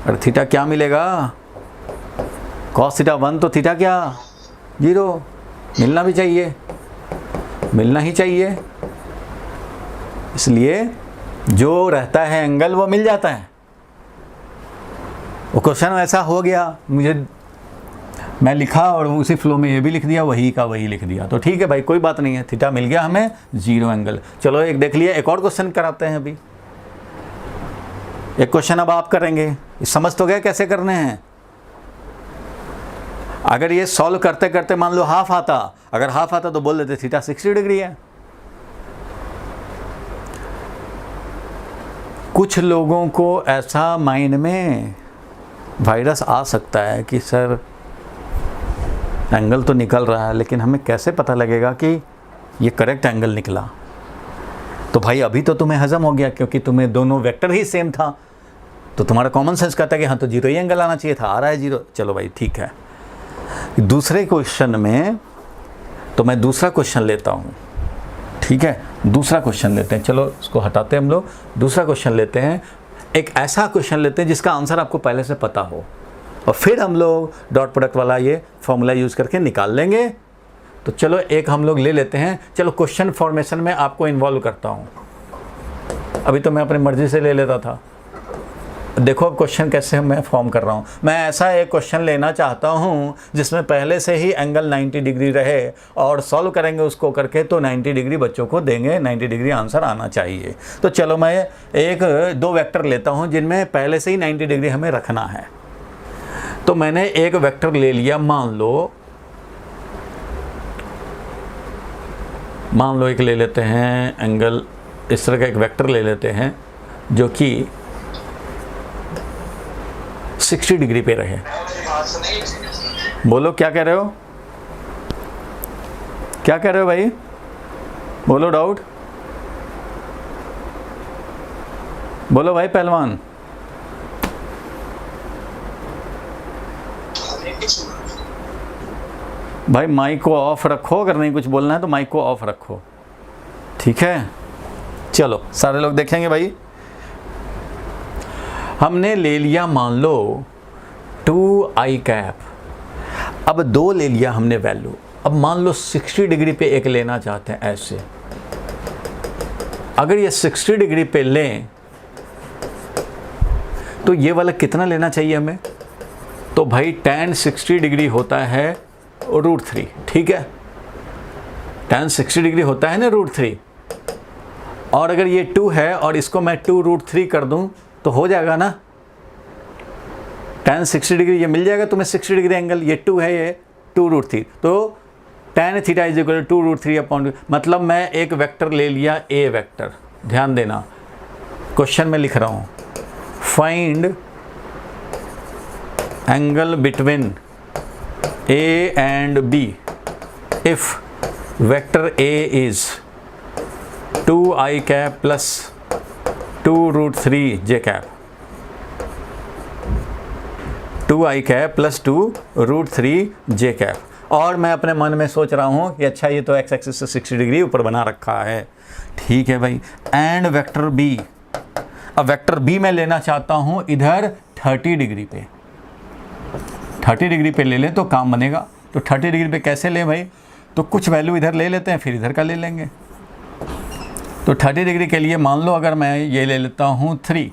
और थीटा क्या मिलेगा, cos थीटा 1 तो थीटा क्या 0, मिलना भी चाहिए, मिलना ही चाहिए। इसलिए जो रहता है एंगल वो मिल जाता है। वो क्वेश्चन ऐसा हो गया, मैं लिखा और उसी फ्लो में ये भी लिख दिया, वही का वही लिख दिया, तो ठीक है भाई कोई बात नहीं है, थीटा मिल गया हमें, 0 एंगल। चलो एक देख लिया, एक और क्वेश्चन कराते हैं अभी। एक क्वेश्चन अब आप करेंगे, समझ तो गए कैसे करने हैं। अगर ये सॉल्व करते करते मान लो हाफ आता, अगर हाफ आता तो बोल देते थीटा 60 डिग्री है। कुछ लोगों को ऐसा माइंड में वायरस आ सकता है कि सर एंगल तो निकल रहा है, लेकिन हमें कैसे पता लगेगा कि ये करेक्ट एंगल निकला। तो भाई अभी तो तुम्हें हजम हो गया, क्योंकि तुम्हें दोनों वेक्टर ही सेम था, तो तुम्हारा कॉमन सेंस कहता है कि हाँ तो 0 ही एंगल आना चाहिए था, आ रहा है 0। चलो भाई ठीक है, दूसरे क्वेश्चन में तो मैं दूसरा क्वेश्चन लेता हूँ, ठीक है, दूसरा क्वेश्चन लेते हैं। चलो इसको हटाते हैं हम लोग, दूसरा क्वेश्चन लेते हैं। एक ऐसा क्वेश्चन लेते हैं जिसका आंसर आपको पहले से पता हो, और फिर हम लोग डॉट प्रोडक्ट वाला ये फॉर्मूला यूज़ करके निकाल लेंगे। तो चलो एक हम लोग ले लेते हैं। चलो क्वेश्चन फॉर्मेशन में आपको इन्वॉल्व करता हूँ, अभी तो मैं अपनी मर्ज़ी से ले लेता था। देखो अब क्वेश्चन कैसे मैं फॉर्म कर रहा हूँ। मैं ऐसा एक क्वेश्चन लेना चाहता हूँ जिसमें पहले से ही एंगल 90 डिग्री रहे, और सॉल्व करेंगे उसको करके तो 90 डिग्री बच्चों को देंगे, 90 डिग्री आंसर आना चाहिए। तो चलो मैं एक 2 वेक्टर लेता हूँ जिनमें पहले से ही 90 डिग्री हमें रखना है। तो मैंने एक वेक्टर ले लिया, मान लो एक ले लेते हैं एंगल, इस तरह का एक वेक्टर ले लेते हैं, जो कि 60 डिग्री पे रहे। बोलो क्या कह रहे हो, क्या कह रहे हो भाई, बोलो डाउट, बोलो भाई पहलवान। भाई माइक को ऑफ रखो, अगर नहीं कुछ बोलना है तो माइक को ऑफ रखो, ठीक है। चलो सारे लोग देखेंगे भाई। हमने ले लिया मान लो 2i कैप, अब 2 ले लिया हमने वैल्यू। अब मान लो 60 डिग्री पे एक लेना चाहते हैं ऐसे, अगर ये 60 डिग्री पे लें तो ये वाला कितना लेना चाहिए हमें, तो भाई tan 60 डिग्री होता है √3, ठीक है। tan 60 डिग्री होता है ना √3, और अगर ये 2 है और इसको मैं 2√3 कर दूं तो हो जाएगा ना, tan 60 डिग्री ये मिल जाएगा तुम्हें 60 डिग्री एंगल, ये 2 है, ये 2√3, तो tan theta is equal to 2√3/2। मतलब मैं एक वेक्टर ले लिया ए वेक्टर, ध्यान देना क्वेश्चन में लिख रहा हूँ, find angle between A and B if vector A is 2i cap plus 2√3 j cap, 2i cap plus 2√3 j cap. और मैं अपने मन में सोच रहा हूँ कि अच्छा ये तो एक्स एक्सिस से 60 डिग्री ऊपर बना रखा है, ठीक है भाई। एंड वेक्टर बी, अब वेक्टर बी मैं लेना चाहता हूँ इधर 30 डिग्री पे, 30 डिग्री पे ले लें तो काम बनेगा। तो 30 डिग्री पे कैसे लें भाई, तो कुछ वैल्यू इधर ले लेते हैं फिर इधर का ले लेंगे। तो 30 डिग्री के लिए मान लो अगर मैं ये ले लेता हूँ 3,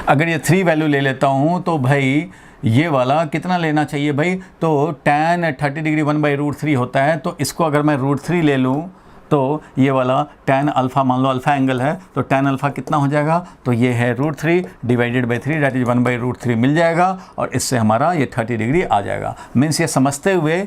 अगर ये 3 वैल्यू ले लेता हूँ तो भाई ये वाला कितना लेना चाहिए भाई, तो tan 30 डिग्री 1/√3 होता है, तो इसको अगर मैं √3 ले लूँ तो ये वाला tan अल्फ़ा, मान लो अल्फ़ा एंगल है तो tan अल्फ़ा कितना हो जाएगा, तो ये है √3 डिवाइडेड बाई 3 दैट इज 1/√3 मिल जाएगा, और इससे हमारा ये 30 डिग्री आ जाएगा। मीन्स ये समझते हुए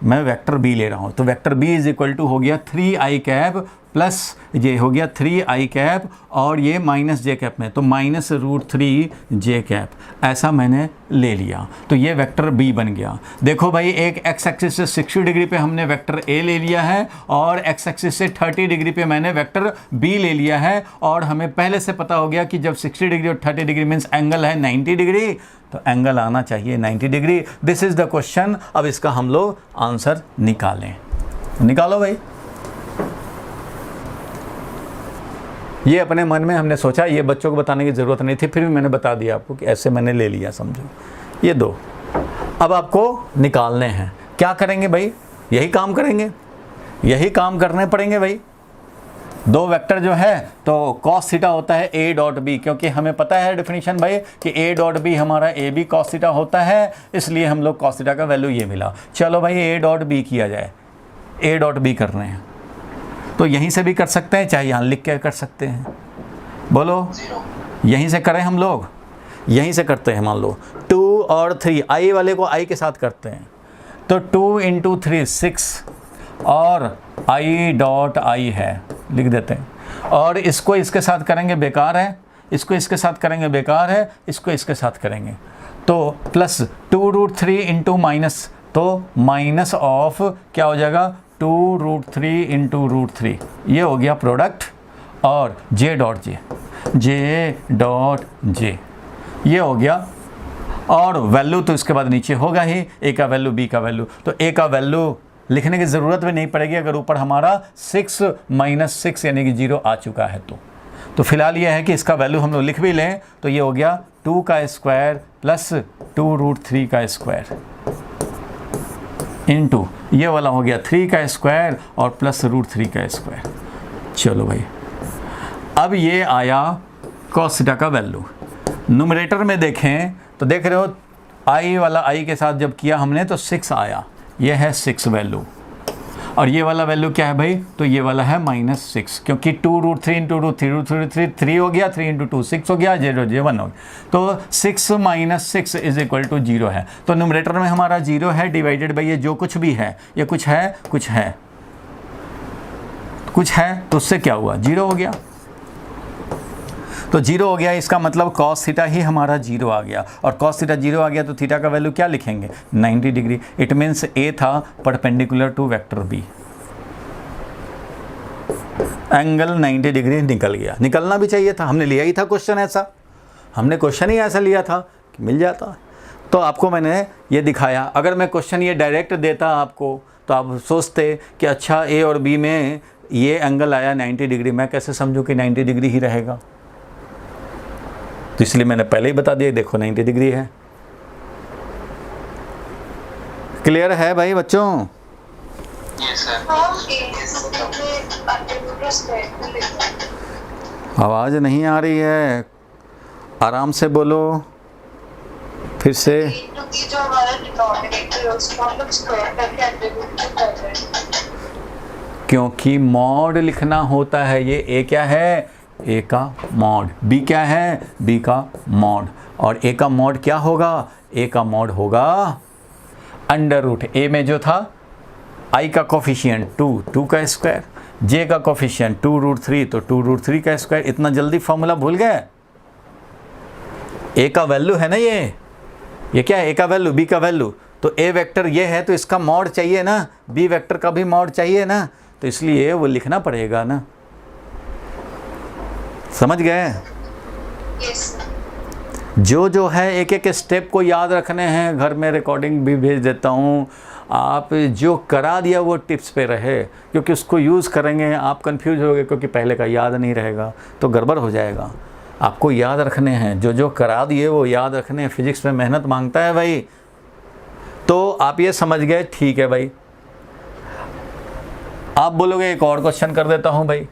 मैं वेक्टर बी ले रहा हूँ, तो vector B is equal to हो गया 3i कैप प्लस ये हो गया 3i कैप और ये माइनस j कैप में, तो माइनस √3 j कैप, ऐसा मैंने ले लिया। तो ये वेक्टर b बन गया। देखो भाई एक x एक्सिस से 60 डिग्री पे हमने वेक्टर a ले लिया है और x एक्सिस से 30 डिग्री पे मैंने वेक्टर b ले लिया है, और हमें पहले से पता हो गया कि जब 60 डिग्री और 30 डिग्री मीन्स एंगल है 90 डिग्री, तो एंगल आना चाहिए 90 degree. This is the question. अब इसका हम लोग आंसर निकालें, निकालो भाई। ये अपने मन में हमने सोचा, ये बच्चों को बताने की ज़रूरत नहीं थी, फिर भी मैंने बता दिया आपको कि ऐसे मैंने ले लिया, समझो ये 2। अब आपको निकालने हैं, क्या करेंगे भाई, यही काम करेंगे, यही काम करने पड़ेंगे भाई। 2 वेक्टर जो है तो cos थीटा होता है a डॉट b, क्योंकि हमें पता है डेफिनेशन भाई कि a डॉट b हमारा a b cos थीटा होता है, इसलिए हम लोग cos थीटा का वैल्यू ये मिला। चलो भाई a डॉट b किया जाए, a डॉट b कर रहे हैं तो यहीं से भी कर सकते हैं, चाहे यहाँ लिख के कर सकते हैं। बोलो यहीं से करें हम लोग, यहीं से करते हैं। मान लो 2 और 3, i वाले को i के साथ करते हैं, तो 2 × 3 6 और i डॉट i है, लिख देते हैं। और इसको इसके साथ करेंगे बेकार है, इसको इसके साथ करेंगे बेकार है, इसको इसके साथ करेंगे तो प्लस 2√3 × माइनस, तो माइनस ऑफ क्या हो जाएगा 2√3 × √3, ये हो गया प्रोडक्ट, और j डॉट j ये हो गया। और वैल्यू तो इसके बाद नीचे होगा ही, a का वैल्यू b का वैल्यू, तो a का वैल्यू लिखने की ज़रूरत भी नहीं पड़ेगी अगर ऊपर हमारा 6 - 6 यानी कि 0 आ चुका है। तो फिलहाल ये है कि इसका वैल्यू हम लोग लिख भी लें तो ये हो गया 2 का स्क्वायर प्लस 2√3 का स्क्वायर इंटू ये वाला हो गया 3 का स्क्वायर और प्लस √3 का स्क्वायर। चलो भाई, अब ये आया cos थीटा का वैल्यू। न्यूमरेटर में देखें तो देख रहे हो i वाला i के साथ जब किया हमने तो 6 आया, ये है 6 वैल्यू, और ये वाला वैल्यू क्या है भाई, तो ये वाला है -6, क्योंकि 2√3 × 3 3 हो गया, 3 × 2 6 हो गया, 0 1 हो गया, तो 6 - 6 इज इक्वल टू 0 है। तो न्यूमरेटर में हमारा 0 है, डिवाइडेड बाई ये जो कुछ भी है, ये कुछ है कुछ है कुछ है, तो उससे क्या हुआ 0 हो गया। तो जीरो हो गया, इसका मतलब कॉस थीटा ही हमारा जीरो आ गया, और कॉस थीटा जीरो आ गया तो थीटा का वैल्यू क्या लिखेंगे 90 डिग्री। इट मीन्स ए था perpendicular to vector B, angle 90 degree निकल गया। निकलना भी चाहिए था, हमने लिया ही था क्वेश्चन ऐसा, हमने क्वेश्चन ही ऐसा लिया था कि मिल जाता। तो आपको मैंने ये दिखाया। अगर मैं क्वेश्चन ये डायरेक्ट देता आपको तो आप सोचते कि अच्छा ए और बी में ये एंगल आया 90 डिग्री, मैं कैसे समझूं कि 90 डिग्री ही रहेगा। तो इसलिए मैंने पहले ही बता दिया, देखो 90 डिग्री है। क्लियर है भाई बच्चों? Yes, sir. आवाज़ नहीं आ रही है, आराम से बोलो फिर से। जो हमारा डिनोमिनेटर है उसको हम लोग स्क्वायर करके अंडररूट कर रहे हैं, क्योंकि मॉड लिखना होता है। ये ए क्या है, ए का मॉड, बी क्या है, बी का मॉड, और ए का मॉड क्या होगा, ए का मॉड होगा अंडर रूट। ए में जो था आई का कोफिशिएंट 2 का स्क्वायर, जे का कोफिशिएंट 2√3 तो 2√3 का स्क्वायर। इतना जल्दी फॉर्मूला भूल गए? ए का वैल्यू है ना ये क्या है, ए का वैल्यू, बी का वैल्यू, तो ए वेक्टर ये है तो इसका मॉड चाहिए ना, बी वेक्टर का भी मॉड चाहिए ना, तो इसलिए वो लिखना पड़ेगा ना। समझ गए? जो है एक एक स्टेप को याद रखने हैं। घर में रिकॉर्डिंग भी भेज देता हूँ, आप जो करा दिया वो टिप्स पे रहे, क्योंकि उसको यूज़ करेंगे आप कंफ्यूज होगे, क्योंकि पहले का याद नहीं रहेगा तो गड़बड़ हो जाएगा। आपको याद रखने हैं, जो करा दिए वो याद रखने हैं। फिजिक्स में मेहनत मांगता है भाई। तो आप ये समझ गए, ठीक है भाई। आप बोलोगे एक और क्वेश्चन कर देता हूँ भाई।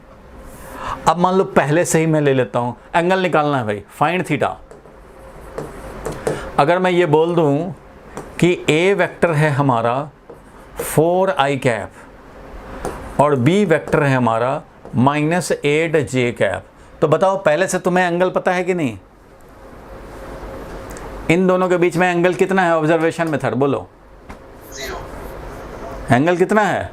अब मान लो पहले से ही मैं ले लेता हूँ, एंगल निकालना है भाई, फाइंड थीटा। अगर मैं ये बोल दूँ कि ए वेक्टर है हमारा 4i कैप और बी वेक्टर है हमारा -8j कैप, तो बताओ पहले से तुम्हें एंगल पता है कि नहीं? इन दोनों के बीच में एंगल कितना है ऑब्जर्वेशन मेथड, बोलो। 0. एंगल कितना है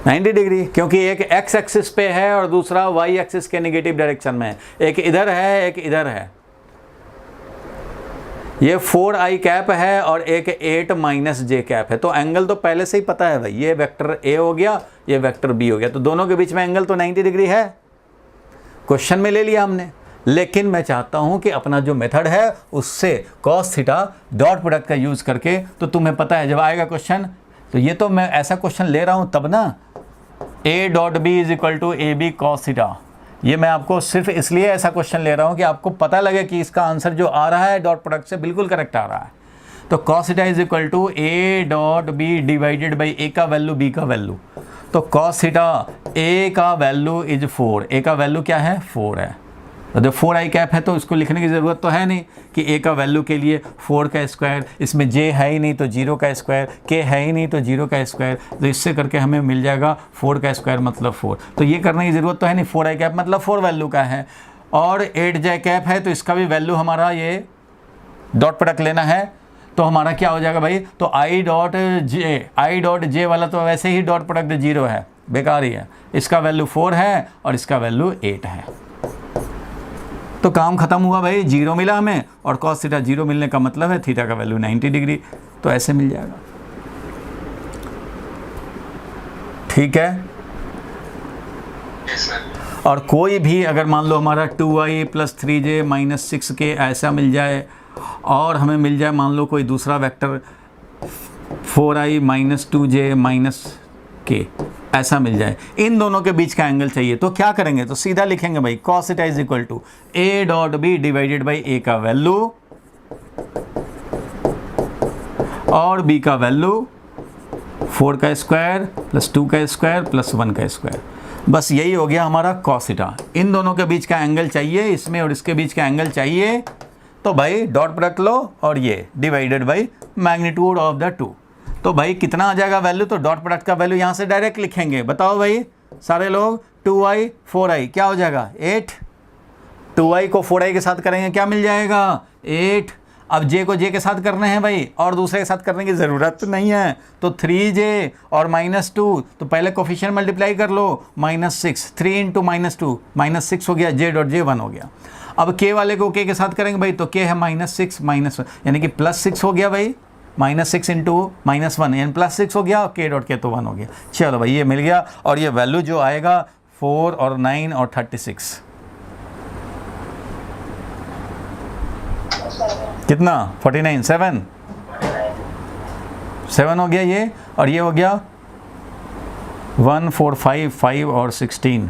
90 डिग्री, क्योंकि एक एक्स एक्सिस पे है और दूसरा वाई एक्सिस के नेगेटिव डायरेक्शन में है। एक इधर है, एक इधर है। ये 4i कैप है और एक 8 - j कैप है, तो एंगल तो पहले से ही पता है भाई। ये वेक्टर ए हो गया, ये वेक्टर बी हो गया, तो दोनों के बीच में एंगल तो 90 डिग्री है। क्वेश्चन में ले लिया हमने, लेकिन मैं चाहता हूं कि अपना जो मेथड है उससे cos थीटा डॉट प्रोडक्ट का यूज़ करके, तो तुम्हें पता है जब आएगा क्वेश्चन, तो ये तो मैं ऐसा क्वेश्चन ले रहा हूं तब ना, a dot B is equal to A B cos theta. ये मैं आपको सिर्फ इसलिए ऐसा क्वेश्चन ले रहा हूँ कि आपको पता लगे कि इसका आंसर जो आ रहा है डॉट प्रोडक्ट से बिल्कुल करेक्ट आ रहा है। तो cos theta is equal to A dot B divided by A का वैल्यू बी का वैल्यू। तो cos थीटा ए का वैल्यू इज 4, ए का वैल्यू क्या है 4 है, तो जो 4i कैप है तो इसको लिखने की ज़रूरत तो है नहीं कि a का वैल्यू के लिए 4 का स्क्वायर, इसमें j है ही नहीं तो 0 का स्क्वायर, k है ही नहीं तो 0 का स्क्वायर, तो इससे करके हमें मिल जाएगा 4 का स्क्वायर मतलब 4। तो ये करने की ज़रूरत तो है नहीं, 4i कैप मतलब 4 वैल्यू का है, और 8j कैप है तो इसका भी वैल्यू हमारा ये डॉट प्रोडक्ट लेना है, तो हमारा क्या हो जाएगा भाई, तो i डॉट j वाला तो वैसे ही डॉट प्रोडक्ट 0 है, बेकार ही है, इसका वैल्यू 4 है और इसका वैल्यू 8 है। तो काम खत्म हुआ भाई, 0 मिला हमें, और cos थीटा 0 मिलने का मतलब है थीटा का वैल्यू 90 डिग्री, तो ऐसे मिल जाएगा। ठीक है? Yes, sir. और कोई भी अगर मान लो हमारा 2i + 3j - 6k ऐसा मिल जाए, और हमें मिल जाए मान लो कोई दूसरा वेक्टर 4i - 2j - k ऐसा मिल जाए, इन दोनों के बीच का एंगल चाहिए, तो क्या करेंगे, तो सीधा लिखेंगे भाई cos theta is equal to a dot B divided by a का वैल्यू और b का वैल्यू 4 का स्क्वायर + 2 का स्क्वायर + 1 का स्क्वायर। बस यही हो गया हमारा cos थीटा। इन दोनों के बीच का एंगल चाहिए, इसमें और इसके बीच का एंगल चाहिए, तो भाई डॉट प्रोडक्ट लो और ये divided by magnitude of the two. तो भाई कितना आ जाएगा वैल्यू, तो डॉट प्रोडक्ट का वैल्यू यहाँ से डायरेक्ट लिखेंगे। बताओ भाई सारे लोग, 2i 4i क्या हो जाएगा 8, 2i को 4i के साथ करेंगे क्या मिल जाएगा 8, अब जे को जे के साथ करने हैं भाई, और दूसरे के साथ करने की ज़रूरत नहीं है। तो 3j और -2, तो पहले कोफिशिएंट मल्टीप्लाई कर लो, -6, 3 × -2, -6 हो गया, j.j 1 हो गया। अब k वाले को k के साथ करेंगे भाई, तो k है -6 -1, यानी कि +6 हो गया भाई, -6 × -1 यानी +6 हो गया, और k.k तो 1 हो गया। चलो भाई ये मिल गया, और ये वैल्यू जो आएगा 4 और 9 और 36, कितना 49, 7 हो गया ये, और ये हो गया 1 4 5 5 और 16।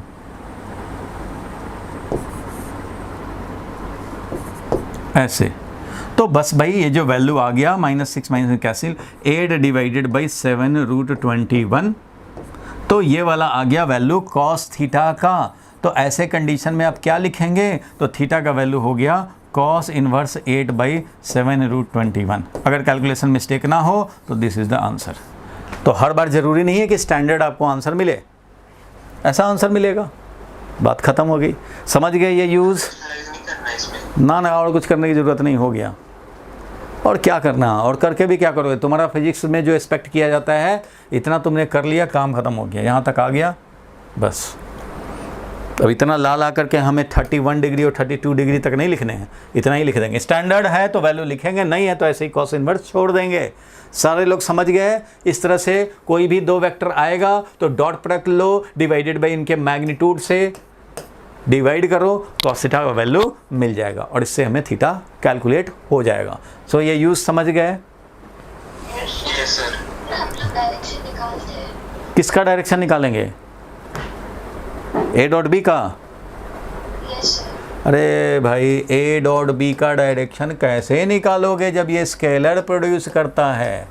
ऐसे तो बस भाई ये जो वैल्यू आ गया -6 - कैंसिल, 8 डिवाइडेड बाई 7√21, तो ये वाला आ गया वैल्यू cos थीटा का। तो ऐसे कंडीशन में आप क्या लिखेंगे, तो थीटा का वैल्यू हो गया cos इनवर्स 8/7√21। अगर कैलकुलेशन मिस्टेक ना हो तो दिस इज़ द आंसर। तो हर बार ज़रूरी नहीं है कि स्टैंडर्ड आपको आंसर मिले, ऐसा आंसर मिलेगा, बात ख़त्म हो गई। समझ गए ये यूज़? नहीं करना है इसमें। ना और कुछ करने की ज़रूरत नहीं, हो गया। और क्या करना, और करके भी क्या करोगे, तुम्हारा फिजिक्स में जो एक्सपेक्ट किया जाता है इतना तुमने कर लिया, काम ख़त्म हो गया, यहाँ तक आ गया बस। अब इतना ला करके हमें 31 डिग्री और 32 डिग्री तक नहीं लिखने हैं, इतना ही लिख देंगे। स्टैंडर्ड है तो वैल्यू लिखेंगे, नहीं है तो ऐसे ही cos इनवर्स छोड़ देंगे। सारे लोग समझ गए? इस तरह से कोई भी दो वेक्टर आएगा तो dot product low, divided by इनके मैग्नीट्यूड से डिवाइड करो, cos थीटा का वैल्यू मिल जाएगा, और इससे हमें थीटा कैलकुलेट हो जाएगा। सो ये यूज़ समझ गए? Yes sir. हम लोग डायरेक्शन निकालते हैं। किसका डायरेक्शन निकालेंगे? A.B का? Yes sir. अरे भाई A.B का डायरेक्शन कैसे निकालोगे जब ये स्केलर प्रोड्यूस करता है?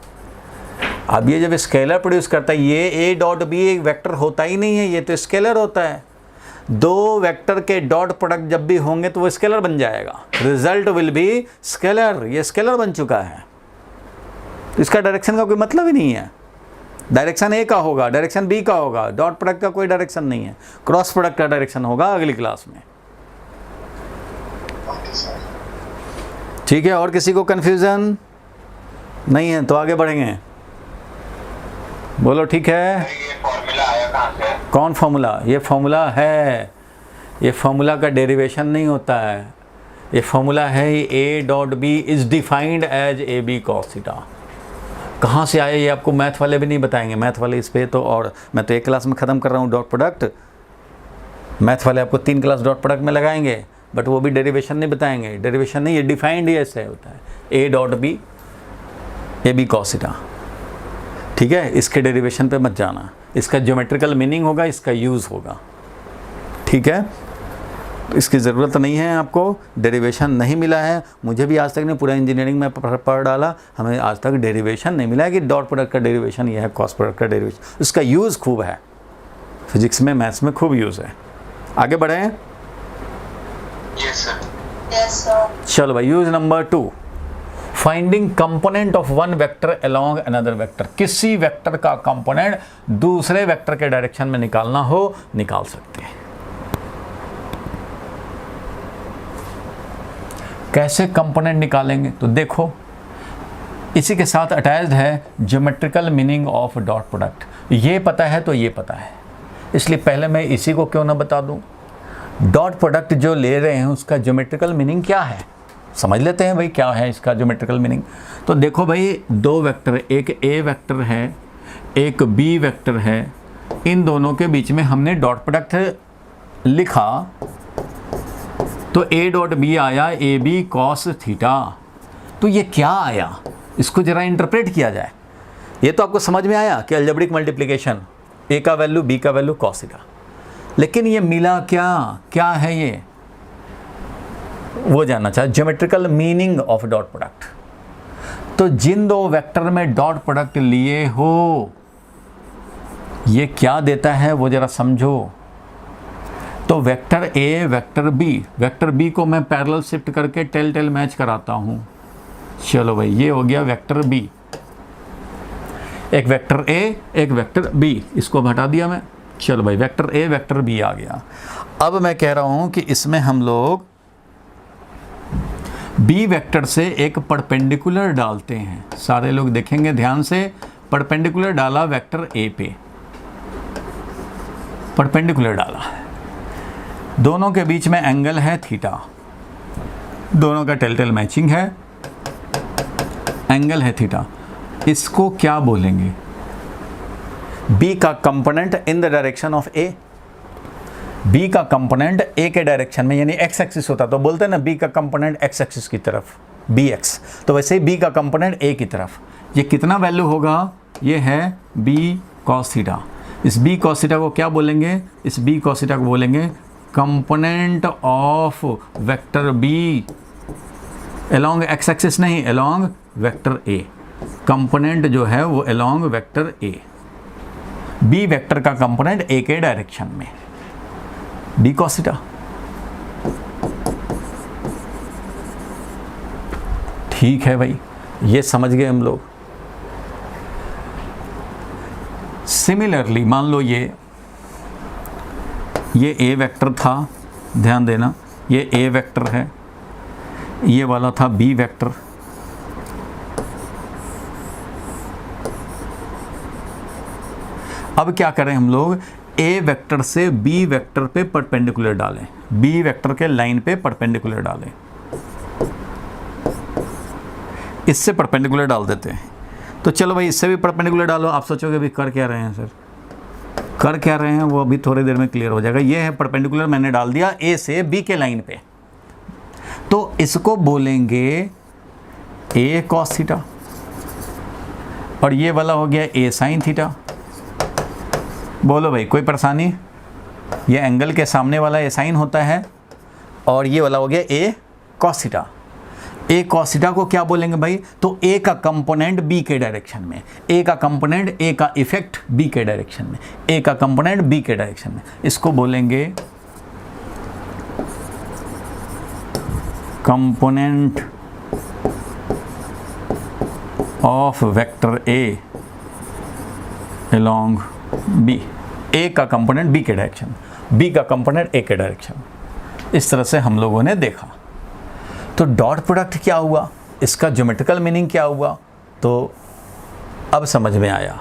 अब ये जब स्केलर प्रोड्यूस करता है, ये A.B एक वेक्टर होता ही नहीं है, ये तो स्केलर होता है। दो वेक्टर के डॉट प्रोडक्ट जब भी होंगे तो वो स्केलर बन जाएगा, रिजल्ट विल बी स्केलर। ये स्केलर बन चुका है, तो इसका डायरेक्शन का कोई मतलब ही नहीं है। डायरेक्शन ए का होगा, डायरेक्शन बी का होगा, डॉट प्रोडक्ट का कोई डायरेक्शन नहीं है, क्रॉस प्रोडक्ट का डायरेक्शन होगा अगली क्लास में। Okay sir. ठीक है, और किसी को कन्फ्यूज़न नहीं है तो आगे बढ़ेंगे। बोलो ठीक है। ये फॉर्मूला आया कहाँ से? कौन फॉर्मूला? ये फॉर्मूला है, ये फॉर्मूला का डेरिवेशन नहीं होता है, ये फॉर्मूला है A.B is defined as AB cos theta. कहाँ से आए ये आपको मैथ वाले भी नहीं बताएंगे, मैथ वाले इस पे तो, और मैं तो एक क्लास में ख़त्म कर रहा हूँ डॉट प्रोडक्ट, मैथ वाले आपको 3 क्लास डॉट प्रोडक्ट में लगाएंगे, बट वो भी डेरिवेशन नहीं बताएंगे। डेरिवेशन नहीं, ये डिफाइंड ही ऐसे होता है, A.B AB cos थीटा। ठीक है, इसके डेरिवेशन पे मत जाना, इसका ज्योमेट्रिकल मीनिंग होगा, इसका यूज़ होगा। ठीक है, इसकी ज़रूरत नहीं है आपको, डेरिवेशन नहीं मिला है, मुझे भी आज तक नहीं, पूरा इंजीनियरिंग में पढ़ डाला, हमें आज तक डेरिवेशन नहीं मिला है कि डॉट प्रोडक्ट का डेरिवेशन ये है, कॉस प्रोडक्ट का डेरिवेशन। उसका यूज़ खूब है, फिजिक्स में मैथ्स में खूब यूज़ है। आगे बढ़ें। Yes sir. Yes sir. चलो भाई, use number 2, finding component of one vector along another vector. किसी वेक्टर का कंपोनेंट दूसरे वेक्टर के डायरेक्शन में निकालना हो, निकाल सकते हैं। कैसे कंपोनेंट निकालेंगे? तो देखो, इसी के साथ अटैच्ड है geometrical meaning of dot product. ये पता है तो ये पता है, इसलिए पहले मैं इसी को क्यों ना बता दूं। डॉट प्रोडक्ट जो ले रहे हैं उसका ज्योमेट्रिकल मीनिंग क्या है, समझ लेते हैं भाई क्या है इसका ज्योमेट्रिकल मीनिंग। तो देखो भाई, दो वेक्टर, एक A वेक्टर है, एक B वेक्टर है, इन दोनों के बीच में हमने डॉट प्रोडक्ट लिखा तो A.B आया AB cos थीटा। तो ये क्या आया, इसको जरा इंटरप्रेट किया जाए। ये तो आपको समझ में आया कि अलजेब्रिक मल्टीप्लिकेशन, A का वैल्यू B का वैल्यू cos थीटा, लेकिन ये मिला क्या, क्या है ये, वो जानना चाहे, geometrical meaning of dot product. तो जिन दो वेक्टर में डॉट प्रोडक्ट लिए हो, ये क्या देता है वो जरा समझो। तो वेक्टर A, वेक्टर B को मैं पैरेलल शिफ्ट करके टेल मैच कराता हूँ। चलो भाई, ये हो गया वेक्टर B, एक वेक्टर A, एक वेक्टर B, इसको हटा दिया मैं। चलो भाई, वेक्टर A, वेक्टर B आ गया। अब मैं कह रहा हूँ कि इसमें हम लोग बी वेक्टर से एक परपेंडिकुलर डालते हैं, सारे लोग देखेंगे ध्यान से, परपेंडिकुलर डाला वेक्टर ए पे, परपेंडिकुलर डाला, दोनों के बीच में एंगल है थीटा, दोनों का टेल मैचिंग है, एंगल है थीटा, इसको क्या बोलेंगे? बी का component in the direction of A, B का कंपोनेंट ए के डायरेक्शन में, यानी एक्स एक्सिस होता तो बोलते हैं ना बी का कंपोनेंट एक्स एक्सिस की तरफ, बी एक्स, तो वैसे ही बी का कंपोनेंट ए की तरफ। ये कितना वैल्यू होगा? ये है बी कॉस थीटा। इस बी कॉस थीटा को क्या बोलेंगे? इस बी कॉस थीटा को बोलेंगे component of vector B along X axis, नहीं अलोंग वेक्टर ए, कंपोनेंट जो है वो along vector A, B vector का कंपोनेंट ए के डायरेक्शन में, बी कॉस थीटा। ठीक है भाई, ये समझ गए हम लोग। सिमिलरली मान लो ये ए वेक्टर था, ध्यान देना, ये ए वेक्टर है, ये वाला था बी वेक्टर, अब क्या करें हम लोग? ए वेक्टर से बी वेक्टर पे परपेंडिकुलर डालें, बी वेक्टर के लाइन पे परपेंडिकुलर डालें, इससे परपेंडिकुलर डाल देते हैं। तो चलो भाई इससे भी परपेंडिकुलर डालो। आप सोचोगे भी कर क्या रहे हैं सर, कर क्या रहे हैं, वो अभी थोड़ी देर में क्लियर हो जाएगा। ये है परपेंडिकुलर, मैंने डाल दिया ए से बी के लाइन पे, तो इसको बोलेंगे ए कॉस थीटा, और ये वाला हो गया ए साइन थीटा। बोलो भाई कोई परेशानी? ये एंगल के सामने वाला ए साइन होता है, और ये वाला हो गया ए cos theta. A cos theta को क्या बोलेंगे भाई? तो ए का कंपोनेंट बी के डायरेक्शन में, ए का कंपोनेंट, ए का इफेक्ट बी के डायरेक्शन में, ए का कंपोनेंट बी के डायरेक्शन में, इसको बोलेंगे component of vector A along B, A का कंपोनेंट बी के डायरेक्शन, बी का कंपोनेंट ए के डायरेक्शन। इस तरह से हम लोगों ने देखा। तो डॉट प्रोडक्ट क्या हुआ, इसका ज्योमेट्रिकल मीनिंग क्या हुआ, तो अब समझ में आया,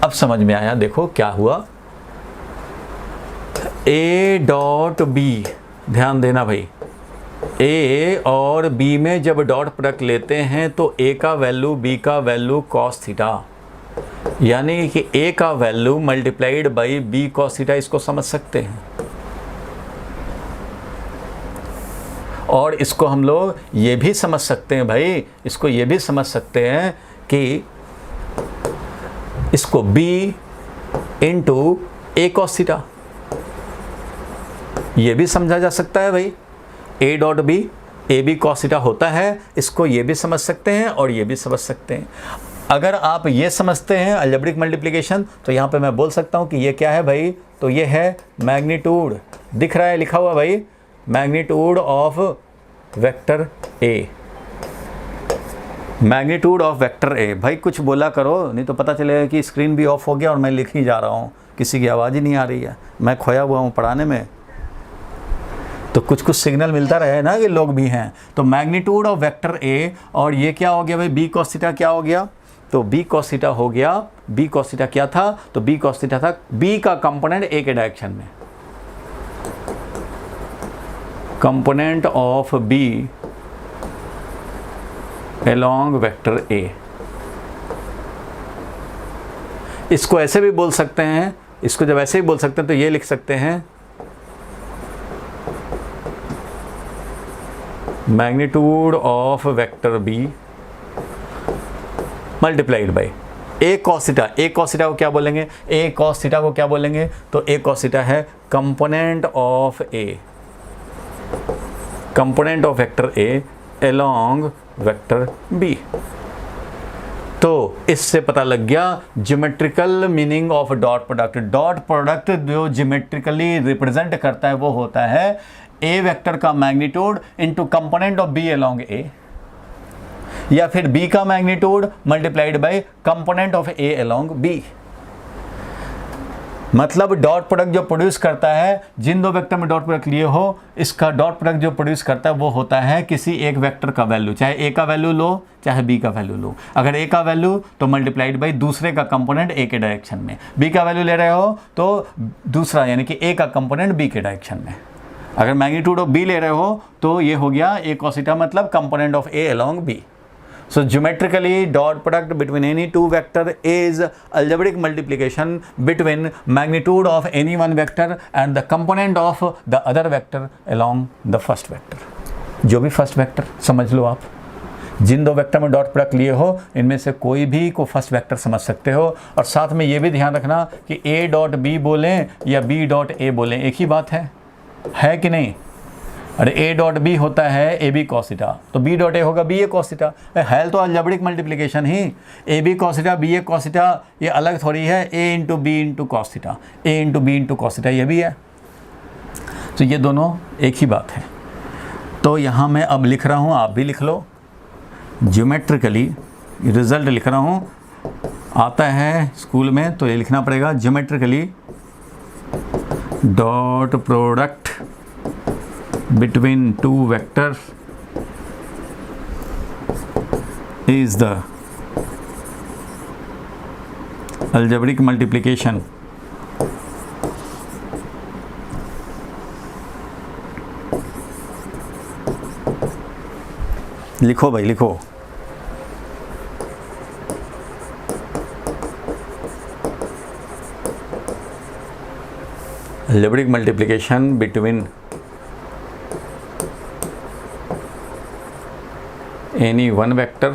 अब समझ में आया। देखो क्या हुआ, ए डॉट बी, ध्यान देना भाई, ए और बी में जब डॉट प्रोडक्ट लेते हैं तो ए का वैल्यू बी का वैल्यू कॉस थीटा, यानी कि ए का value multiplied by B cos theta, इसको समझ सकते हैं। और इसको हम लोग ये भी समझ सकते हैं भाई, इसको ये भी समझ सकते हैं कि इसको b into A cos theta, ये भी समझा जा सकता है भाई। a dot B, A B cos theta होता है, इसको ये भी समझ सकते हैं और ये भी समझ सकते हैं। अगर आप ये समझते हैं अलजेब्रिक मल्टीप्लिकेशन, तो यहाँ पे मैं बोल सकता हूँ कि ये क्या है भाई, तो ये है मैग्नीट्यूड, दिख रहा है लिखा हुआ भाई, magnitude of vector A, magnitude of vector ए। भाई कुछ बोला करो, नहीं तो पता चलेगा कि स्क्रीन भी ऑफ हो गया और मैं लिख ही जा रहा हूँ, किसी की आवाज़ ही नहीं आ रही है, मैं खोया हुआ हूँ पढ़ाने में। तो कुछ कुछ सिग्नल मिलता रहे ना कि लोग भी हैं। तो मैग्नीट्यूड ऑफ वेक्टर ए, और ये क्या हो गया भाई, बी कॉस थीटा क्या हो गया, तो बी कॉस थीटा हो गया, बी कॉस थीटा क्या था, तो बी कॉस थीटा था बी का कंपोनेंट ए के डायरेक्शन में, component of B along vector A. इसको ऐसे भी बोल सकते हैं, इसको जब ऐसे ही बोल सकते हैं तो ये लिख सकते हैं magnitude of vector B multiplied by A cos theta. A cos theta को क्या बोलेंगे, ए कॉस थीटा को क्या बोलेंगे, तो ए कॉस थीटा है component of A, component of vector A along vector B. तो इससे पता लग गया geometrical meaning of dot product. Dot product जो ज्योमेट्रिकली रिप्रेजेंट करता है वो होता है ए वेक्टर का magnitude into component of B along A, या फिर बी का magnitude multiplied by component of A along B. मतलब डॉट प्रोडक्ट जो प्रोड्यूस करता है, जिन दो वेक्टर में डॉट प्रोडक्ट लिए हो, इसका डॉट प्रोडक्ट जो प्रोड्यूस करता है वो होता है किसी एक वेक्टर का वैल्यू, चाहे ए का वैल्यू लो चाहे बी का वैल्यू लो। अगर ए का वैल्यू तो मल्टीप्लाइड बाई दूसरे का कंपोनेंट ए के डायरेक्शन में, बी का वैल्यू ले रहे हो तो दूसरा यानी कि ए का कंपोनेंट बी के डायरेक्शन में। अगर मैग्नीट्यूड ऑफ बी ले रहे हो तो ये हो गया ए cos थीटा, मतलब component of A along B. So geometrically dot product between any two vector is algebraic multiplication between magnitude of any one vector and the component of the other vector along the first vector। जो भी first vector समझ लो आप, जिन दो vector में dot product लिए हो इनमें से कोई भी को फर्स्ट वेक्टर समझ सकते हो। और साथ में ये भी ध्यान रखना कि a डॉट बी बोलें या b डॉट a बोलें, एक ही बात है कि नहीं? अरे a डॉट बी होता है ए बी cos थीटा, तो b डॉट a होगा बी ए cos थीटा। है तो अलजेब्रिक मल्टीप्लिकेशन ही, A B cos theta B A cos theta, ये अलग थोड़ी है a into B into cos theta, a into B into cos theta, ये भी है। तो ये दोनों एक ही बात है। तो यहाँ मैं अब लिख रहा हूँ, आप भी लिख लो, ज्योमेट्रिकली रिजल्ट लिख रहा हूँ, आता है स्कूल में तो ये लिखना पड़ेगा, geometrically dot product between two vectors is the algebraic multiplication लिखो भाई लिखो, algebraic multiplication between any one vector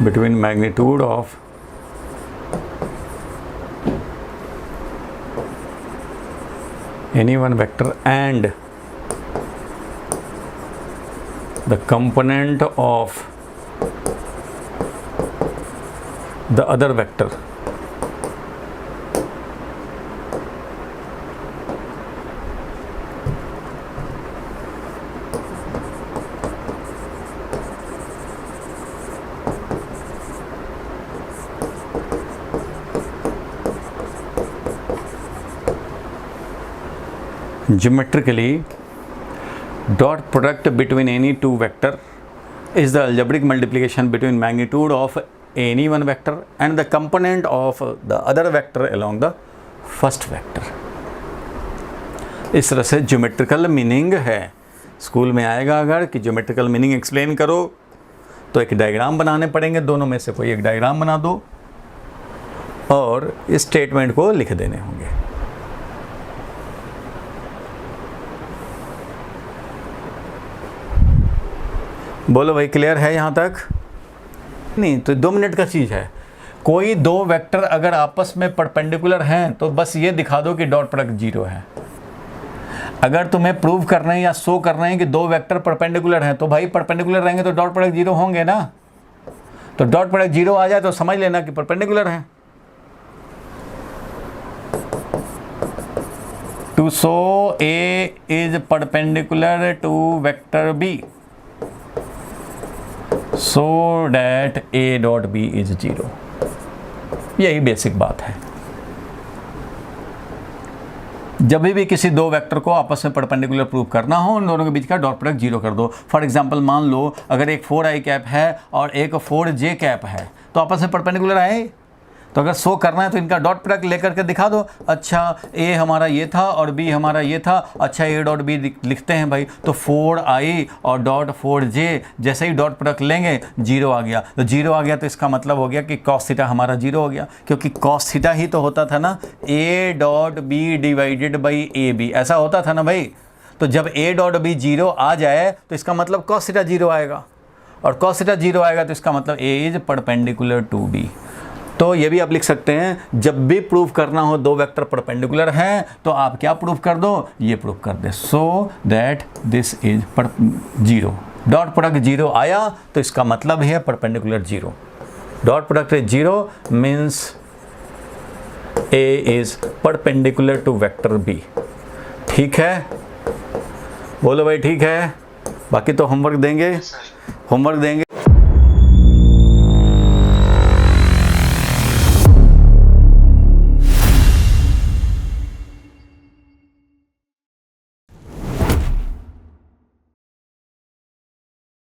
between magnitude of any one vector and the component of the other vector geometrically dot product between any two vector is the algebraic multiplication between magnitude of any one vector and the component of the other vector along the first vector। इस तरह से geometrical meaning है। School में आएगा अगर कि geometrical meaning explain करो तो एक डायग्राम बनाने पड़ेंगे, दोनों में से कोई एक डायग्राम बना दो और इस स्टेटमेंट को लिख देने होंगे। बोलो भाई, क्लियर है यहाँ तक? नहीं तो 2 मिनट का चीज़ है। कोई दो वेक्टर अगर आपस में परपेंडिकुलर हैं तो बस ये दिखा दो कि डॉट प्रोडक्ट 0 है। अगर तुम्हें प्रूव करना है या शो करना है कि दो वेक्टर परपेंडिकुलर हैं तो भाई परपेंडिकुलर रहेंगे तो डॉट प्रोडक्ट 0 होंगे ना। तो डॉट प्रोडक्ट 0 आ जाए तो समझ लेना कि परपेंडिकुलर है। To show A is perpendicular to vector B so that A dot B is 0, यही बेसिक बात है। जब भी किसी दो वेक्टर को आपस में परपेंडिकुलर प्रूव करना हो, उन दोनों के बीच का डॉट प्रोडक्ट 0 कर दो। फॉर एग्जांपल मान लो अगर एक 4i कैप है और एक 4j कैप है तो आपस में परपेंडिकुलर आए, तो अगर शो करना है तो इनका डॉट प्रोडक्ट लेकर के दिखा दो। अच्छा A हमारा ये था और B हमारा ये था, अच्छा A डॉट B लिखते हैं भाई, तो 4i और डॉट 4j जैसे ही डॉट प्रोडक्ट लेंगे 0 आ गया। तो 0 आ गया तो इसका मतलब हो गया कि cos थीटा हमारा 0 हो गया, क्योंकि cos थीटा ही तो होता था ना A dot B divided by AB, ऐसा होता था ना भाई। तो जब A डॉट B 0 आ जाए तो इसका मतलब cos थीटा 0 आएगा, और cos थीटा 0 आएगा तो इसका मतलब A is perpendicular to B। तो ये भी आप लिख सकते हैं, जब भी प्रूफ करना हो दो वेक्टर परपेंडिकुलर हैं तो आप क्या प्रूफ कर दो, ये प्रूफ कर दे, so that this is 0। Dot product 0 आया तो इसका मतलब है perpendicular 0। Dot product 0 means A is perpendicular to vector B। ठीक है, बोलो भाई ठीक है। बाकी तो होमवर्क देंगे, सर होमवर्क देंगे